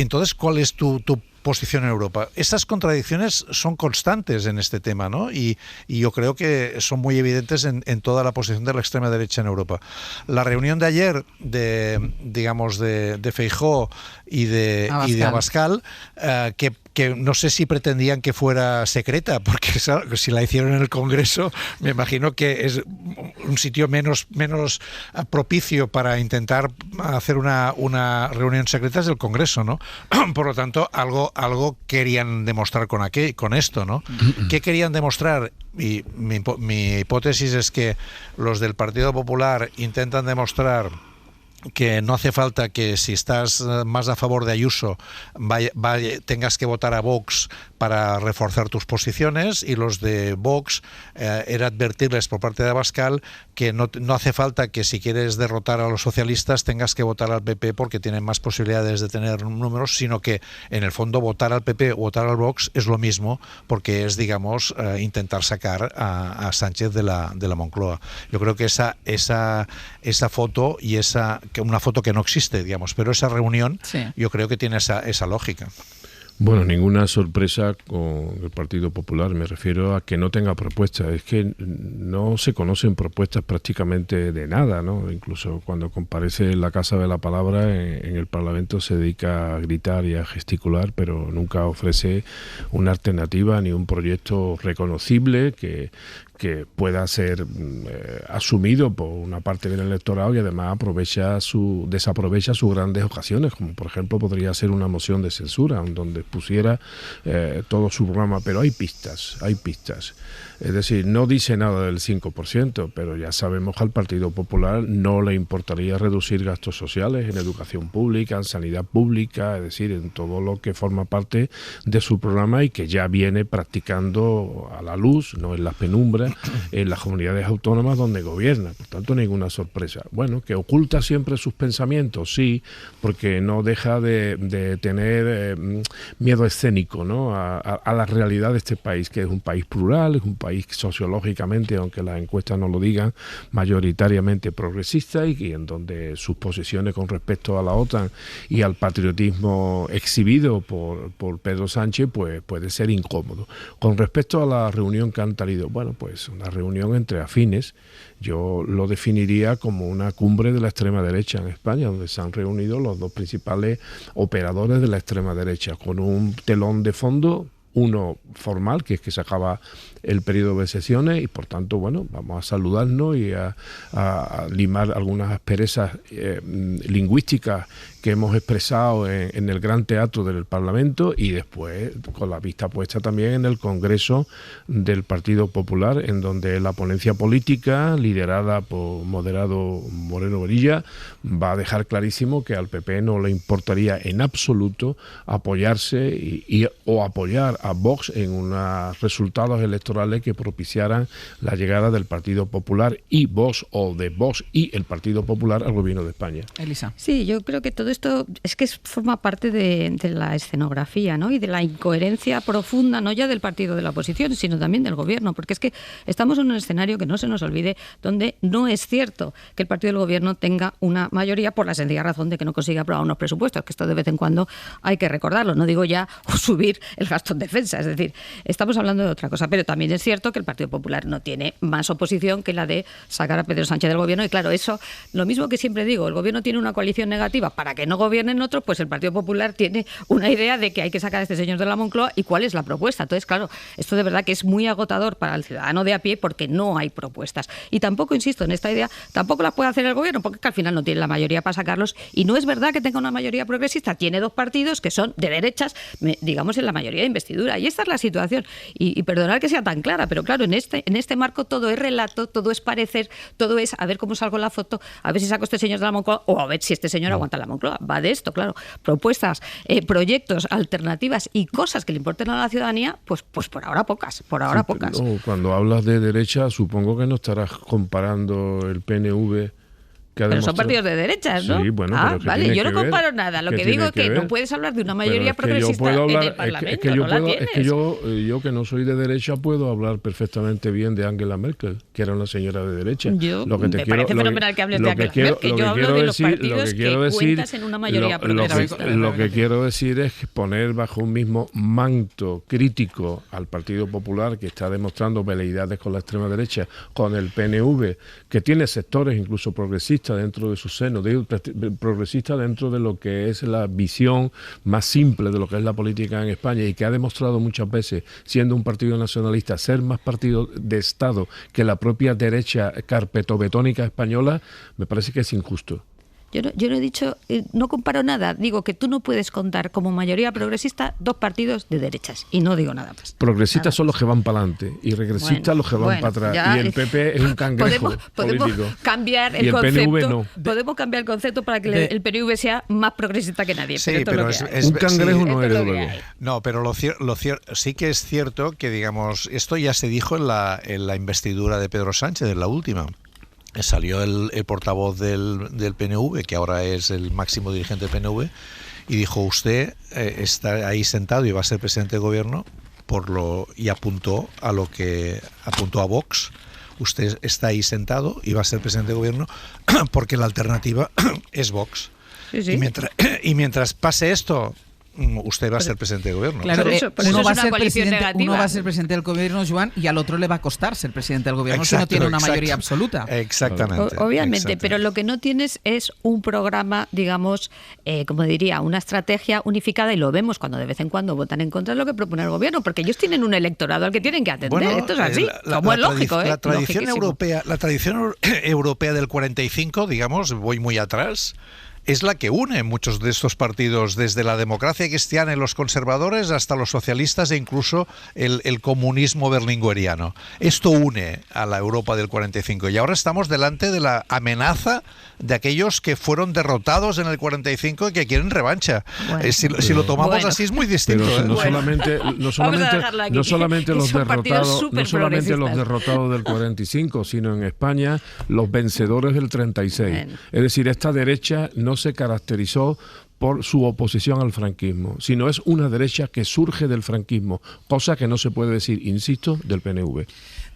entonces, ¿cuál es tu posición en Europa? Esas contradicciones son constantes en este tema, ¿no? Y yo creo que son muy evidentes en toda la posición de la extrema derecha en Europa. La reunión de ayer de Feijóo y de Abascal, que no sé si pretendían que fuera secreta, porque si la hicieron en el Congreso, me imagino que es un sitio menos propicio para intentar hacer una reunión secreta, es el Congreso, ¿no? Por lo tanto, algo querían demostrar con esto, ¿no? ¿Qué querían demostrar? Y mi hipótesis es que los del Partido Popular intentan demostrar que no hace falta que, si estás más a favor de Ayuso, tengas que votar a Vox para reforzar tus posiciones, y los de Vox era advertirles por parte de Abascal que no hace falta que, si quieres derrotar a los socialistas, tengas que votar al PP porque tienen más posibilidades de tener números, sino que en el fondo votar al PP o votar al Vox es lo mismo, porque es, digamos, intentar sacar a Sánchez de la Moncloa. Yo creo que esa foto, y una foto que no existe, digamos, pero esa reunión, sí, yo creo que tiene esa lógica. Bueno, ninguna sorpresa con el Partido Popular, me refiero a que no tenga propuestas. Es que no se conocen propuestas prácticamente de nada, ¿no? Incluso cuando comparece en la Casa de la Palabra, en el Parlamento, se dedica a gritar y a gesticular, pero nunca ofrece una alternativa ni un proyecto reconocible que pueda ser asumido por una parte del electorado, y además desaprovecha sus grandes ocasiones, como por ejemplo podría ser una moción de censura donde pusiera todo su programa, pero hay pistas. Es decir, no dice nada del 5%, pero ya sabemos que al Partido Popular no le importaría reducir gastos sociales en educación pública, en sanidad pública, es decir, en todo lo que forma parte de su programa y que ya viene practicando a la luz, no en las penumbras, en las comunidades autónomas donde gobierna. Por tanto, ninguna sorpresa. Bueno, que oculta siempre sus pensamientos, sí, porque no deja de tener miedo escénico, ¿no?, a la realidad de este país, que es un país plural, es un país sociológicamente, aunque las encuestas no lo digan, mayoritariamente progresista, y en donde sus posiciones con respecto a la OTAN y al patriotismo exhibido por Pedro Sánchez, pues puede ser incómodo. Con respecto a la reunión que han tenido, bueno, pues una reunión entre afines. Yo lo definiría como una cumbre de la extrema derecha en España, donde se han reunido los dos principales operadores de la extrema derecha, con un telón de fondo, uno formal, que es que se acaba el periodo de sesiones, y por tanto, bueno, vamos a saludarnos y a limar algunas asperezas lingüísticas que hemos expresado en el gran teatro del Parlamento, y después con la vista puesta también en el Congreso del Partido Popular, en donde la ponencia política, liderada por moderado Moreno Bonilla, va a dejar clarísimo que al PP no le importaría en absoluto apoyarse o apoyar a Vox en unos resultados electorales que propiciaran la llegada del Partido Popular y Vox, o de Vox y el Partido Popular, al gobierno de España. Elisa. Sí, yo creo que todo esto es que forma parte de la escenografía, ¿no? Y de la incoherencia profunda, no ya del partido de la oposición, sino también del gobierno, porque es que estamos en un escenario que no se nos olvide, donde no es cierto que el partido del gobierno tenga una mayoría por la sencilla razón de que no consigue aprobar unos presupuestos, que esto de vez en cuando hay que recordarlo, no digo ya subir el gasto en defensa, es decir, estamos hablando de otra cosa, pero también es cierto que el Partido Popular no tiene más oposición que la de sacar a Pedro Sánchez del gobierno, y claro, eso, lo mismo que siempre digo, el gobierno tiene una coalición negativa para que no gobiernen otros, pues el Partido Popular tiene una idea de que hay que sacar a este señor de la Moncloa y cuál es la propuesta. Entonces, claro, esto de verdad que es muy agotador para el ciudadano de a pie porque no hay propuestas. Y tampoco, insisto, en esta idea, tampoco la puede hacer el gobierno porque al final no tiene la mayoría para sacarlos, y no es verdad que tenga una mayoría progresista, tiene dos partidos que son de derechas, digamos, en la mayoría de investidura, y esta es la situación, y perdonad que sea tan clara, pero claro, en este marco todo es relato, todo es parecer, todo es a ver cómo salgo en la foto, a ver si saco a este señor de la Moncloa o a ver si este señor aguanta la Moncloa. Va de esto, claro, propuestas, proyectos, alternativas y cosas que le importen a la ciudadanía, pues por ahora pocas, pocas. No, cuando hablas de derecha, supongo que no estarás comparando el PNV. Pero son partidos de derechas, ¿no? Sí, bueno, pero vale, yo no comparo nada. Lo que digo es que no puedes hablar de una mayoría progresista en el Parlamento, yo que no soy de derecha puedo hablar perfectamente bien de Angela Merkel, que era una señora de derecha. Me parece fenomenal que hables de Angela Merkel. Yo hablo de los partidos que cuentas en una mayoría progresista. Lo que quiero decir es poner bajo un mismo manto crítico al Partido Popular, que está demostrando veleidades con la extrema derecha, con el PNV, que tiene sectores incluso progresistas dentro de su seno, progresista dentro de lo que es la visión más simple de lo que es la política en España, y que ha demostrado muchas veces, siendo un partido nacionalista, ser más partido de Estado que la propia derecha carpetobetónica española, me parece que es injusto. Yo no he dicho, no comparo nada, digo que tú no puedes contar como mayoría progresista dos partidos de derechas, y no digo nada más. Progresistas son los que van para adelante y regresistas los que van para atrás, y el PP es un cangrejo podemos político. Cambiar el concepto, no. Podemos cambiar el concepto para que el PNV sea más progresista que nadie. Sí, pero un cangrejo no es, luego. No, pero lo sí que es cierto que, digamos, esto ya se dijo en la investidura de Pedro Sánchez, en la última. Salió el portavoz del PNV, que ahora es el máximo dirigente del PNV, y dijo: usted está ahí sentado y va a ser presidente de gobierno, y apuntó a Vox. Usted está ahí sentado y va a ser presidente de gobierno porque la alternativa es Vox. Sí. Y mientras pase esto, usted va a ser presidente de gobierno. Claro, uno va a ser presidente del gobierno, Joan, y al otro le va a costar ser presidente del gobierno si no tiene una mayoría absoluta. Exactamente. Obviamente, pero lo que no tienes es un programa, digamos, como diría, una estrategia unificada, y lo vemos cuando de vez en cuando votan en contra de lo que propone el gobierno, porque ellos tienen un electorado al que tienen que atender. Bueno, esto es así, como es lógico. La tradición europea del 45, digamos, voy muy atrás, es la que une muchos de estos partidos, desde la democracia cristiana y los conservadores hasta los socialistas e incluso el comunismo berlingueriano. Esto une a la Europa del 45, y ahora estamos delante de la amenaza de aquellos que fueron derrotados en el 45 y que quieren revancha. Bueno, si lo tomamos así es muy distinto. Pero no solamente los derrotados del 45, sino en España los vencedores del 36. Bueno. Es decir, esta derecha no se caracterizó por su oposición al franquismo, sino es una derecha que surge del franquismo, cosa que no se puede decir, insisto, del PNV.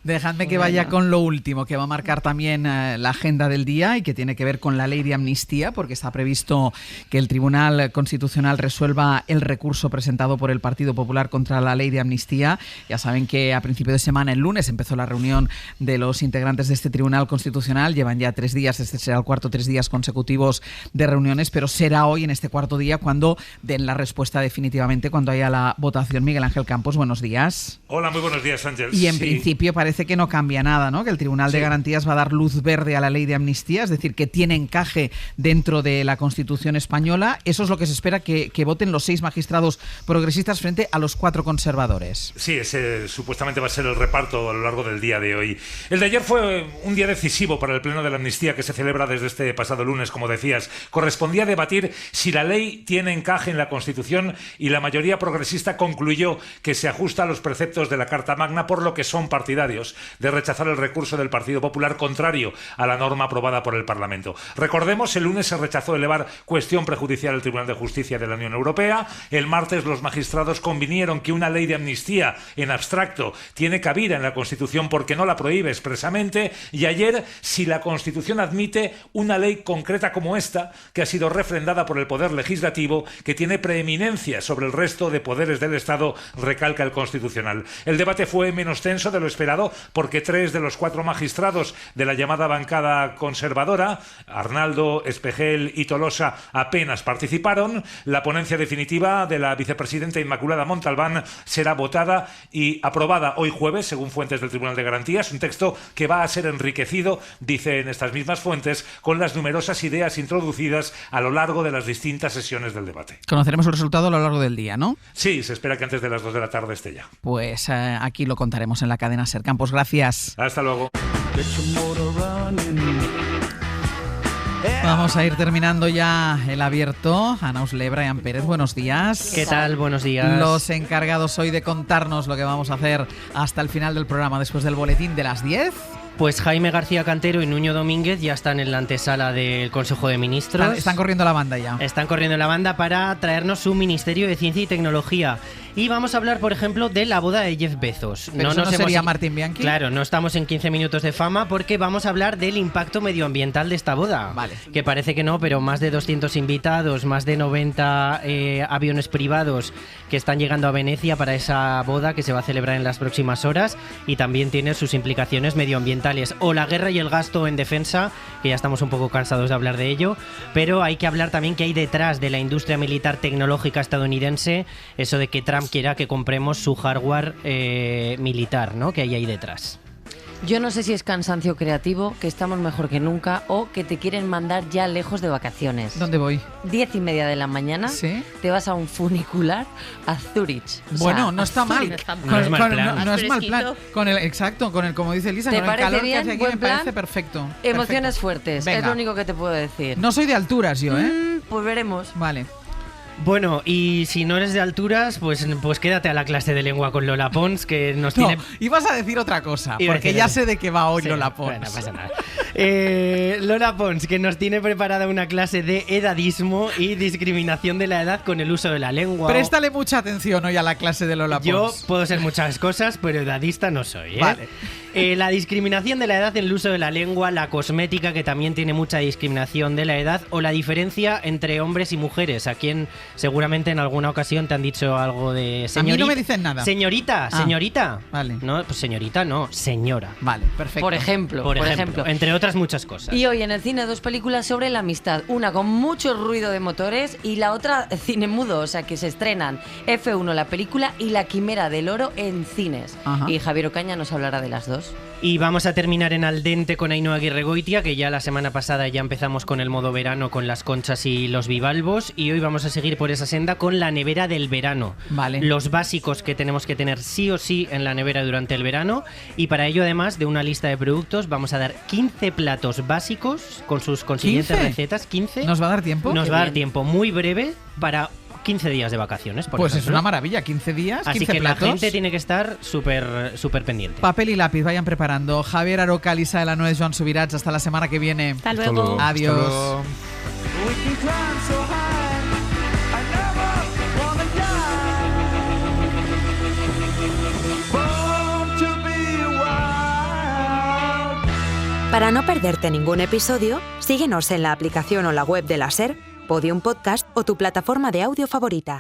Dejadme que vaya con lo último, que va a marcar también la agenda del día y que tiene que ver con la ley de amnistía, porque está previsto que el Tribunal Constitucional resuelva el recurso presentado por el Partido Popular contra la ley de amnistía. Ya saben que a principio de semana, el lunes, empezó la reunión de los integrantes de este Tribunal Constitucional. Llevan ya 3 días, este será el cuarto 3 días consecutivos de reuniones, pero será hoy, en este cuarto día, cuando den la respuesta definitivamente, cuando haya la votación. Miguel Ángel Campos, buenos días. Hola, muy buenos días, Ángel. Y en principio parece que no cambia nada, ¿no? Que el Tribunal de Garantías va a dar luz verde a la ley de amnistía, es decir, que tiene encaje dentro de la Constitución española. Eso es lo que se espera que voten los 6 magistrados progresistas frente a los 4 conservadores. Sí, ese supuestamente va a ser el reparto a lo largo del día de hoy. El de ayer fue un día decisivo para el Pleno de la Amnistía, que se celebra desde este pasado lunes, como decías. Correspondía debatir si la ley tiene encaje en la Constitución, y la mayoría progresista concluyó que se ajusta a los preceptos de la Carta Magna, por lo que son partidarios partidarios de rechazar el recurso del Partido Popular contrario a la norma aprobada por el Parlamento. Recordemos, el lunes se rechazó elevar cuestión prejudicial al Tribunal de Justicia de la Unión Europea. El martes los magistrados convinieron que una ley de amnistía en abstracto tiene cabida en la Constitución porque no la prohíbe expresamente. Y ayer, si la Constitución admite una ley concreta como esta, que ha sido refrendada por el Poder Legislativo, que tiene preeminencia sobre el resto de poderes del Estado, recalca el Constitucional. El debate fue menos tenso de lo esperado porque 3 de los 4 magistrados de la llamada bancada conservadora, Arnaldo, Espejel y Tolosa, apenas participaron. La ponencia definitiva de la vicepresidenta Inmaculada Montalbán será votada y aprobada hoy jueves, según fuentes del Tribunal de Garantías, un texto que va a ser enriquecido, dicen estas mismas fuentes, con las numerosas ideas introducidas a lo largo de las distintas sesiones del debate. Conoceremos el resultado a lo largo del día, ¿no? Sí, se espera que antes de las 2 de la tarde esté ya. Pues aquí lo contaremos en la cadena SER. Campos, gracias. Hasta luego. Vamos a ir terminando ya el abierto. Ana Usle, Brian Pérez, buenos días. ¿Qué tal? Buenos días. Los encargados hoy de contarnos lo que vamos a hacer hasta el final del programa, después del boletín de las 10. Pues Jaime García Cantero y Nuño Domínguez ya están en la antesala del Consejo de Ministros. Están corriendo la banda ya. Están corriendo la banda para traernos su Ministerio de Ciencia y Tecnología. Y vamos a hablar, por ejemplo, de la boda de Jeff Bezos. ¿Pero no sería Martín Bianchi? Claro, no estamos en 15 minutos de fama porque vamos a hablar del impacto medioambiental de esta boda. Vale. Que parece que no, pero más de 200 invitados, más de 90 aviones privados que están llegando a Venecia para esa boda que se va a celebrar en las próximas horas y también tiene sus implicaciones medioambientales. O la guerra y el gasto en defensa, que ya estamos un poco cansados de hablar de ello, pero hay que hablar también que hay detrás de la industria militar tecnológica estadounidense, eso de que Trump quiera que compremos su hardware militar, ¿no? Que hay ahí detrás. Yo no sé si es cansancio creativo, que estamos mejor que nunca, o que te quieren mandar ya lejos de vacaciones. ¿Dónde voy? 10:30 de la mañana, ¿sí? Te vas a un funicular a Zurich. Bueno, no está mal. No es mal plan. No es mal plan. Exacto, con el, como dice Elisa, ¿Te con el parece calor bien? que hace aquí ¿Buen me plan? parece perfecto. Emociones fuertes, Venga. es lo único que te puedo decir. No soy de alturas yo, ¿eh? Pues veremos. Vale. Bueno, y si no eres de alturas, pues quédate a la clase de lengua con Lola Pons, que nos tiene... ibas a decir otra cosa, Iba a porque decir ya eso. sé de qué va hoy Sí, Lola Pons. bueno, no pasa nada. Lola Pons, que nos tiene preparada una clase de edadismo y discriminación de la edad con el uso de la lengua. Préstale mucha atención hoy a la clase de Lola Pons. Yo puedo ser muchas cosas, pero edadista no soy, ¿eh? Vale. La discriminación de la edad en el uso de la lengua, la cosmética, que también tiene mucha discriminación de la edad, o la diferencia entre hombres y mujeres. A quien seguramente en alguna ocasión te han dicho algo de señorita. A mí no me dicen nada. Señorita. Vale. No, pues señorita no, señora. Vale, perfecto. Por ejemplo. Entre otras muchas cosas. Y hoy en el cine 2 películas sobre la amistad, una con mucho ruido de motores y la otra cine mudo, o sea que se estrenan F1 la película y La Quimera del Oro en cines. Ajá. Y Javier Ocaña nos hablará de las dos. Y vamos a terminar en Al Dente con Ainhoa Aguirregoitia, que ya la semana pasada ya empezamos con el modo verano con las conchas y los bivalvos, y hoy vamos a seguir por esa senda con la nevera del verano. Vale. Los básicos que tenemos que tener sí o sí en la nevera durante el verano, y para ello, además de una lista de productos, vamos a dar 15 platos básicos con sus consiguientes 15. recetas. 15. ¿Nos va a dar tiempo? Nos Qué va a dar bien. tiempo muy breve para 15 días de vacaciones, por Pues es ejemplo. una maravilla, 15 días, Así 15 que platos. la gente tiene que estar súper pendiente. Papel y lápiz, vayan preparando. Javier Aroca, Lisa de la Nuez, Joan Subirats, hasta la semana que viene. Hasta luego. Adiós. Hasta luego. Para no perderte ningún episodio, síguenos en la aplicación o la web de la SER, Podium Podcast o tu plataforma de audio favorita.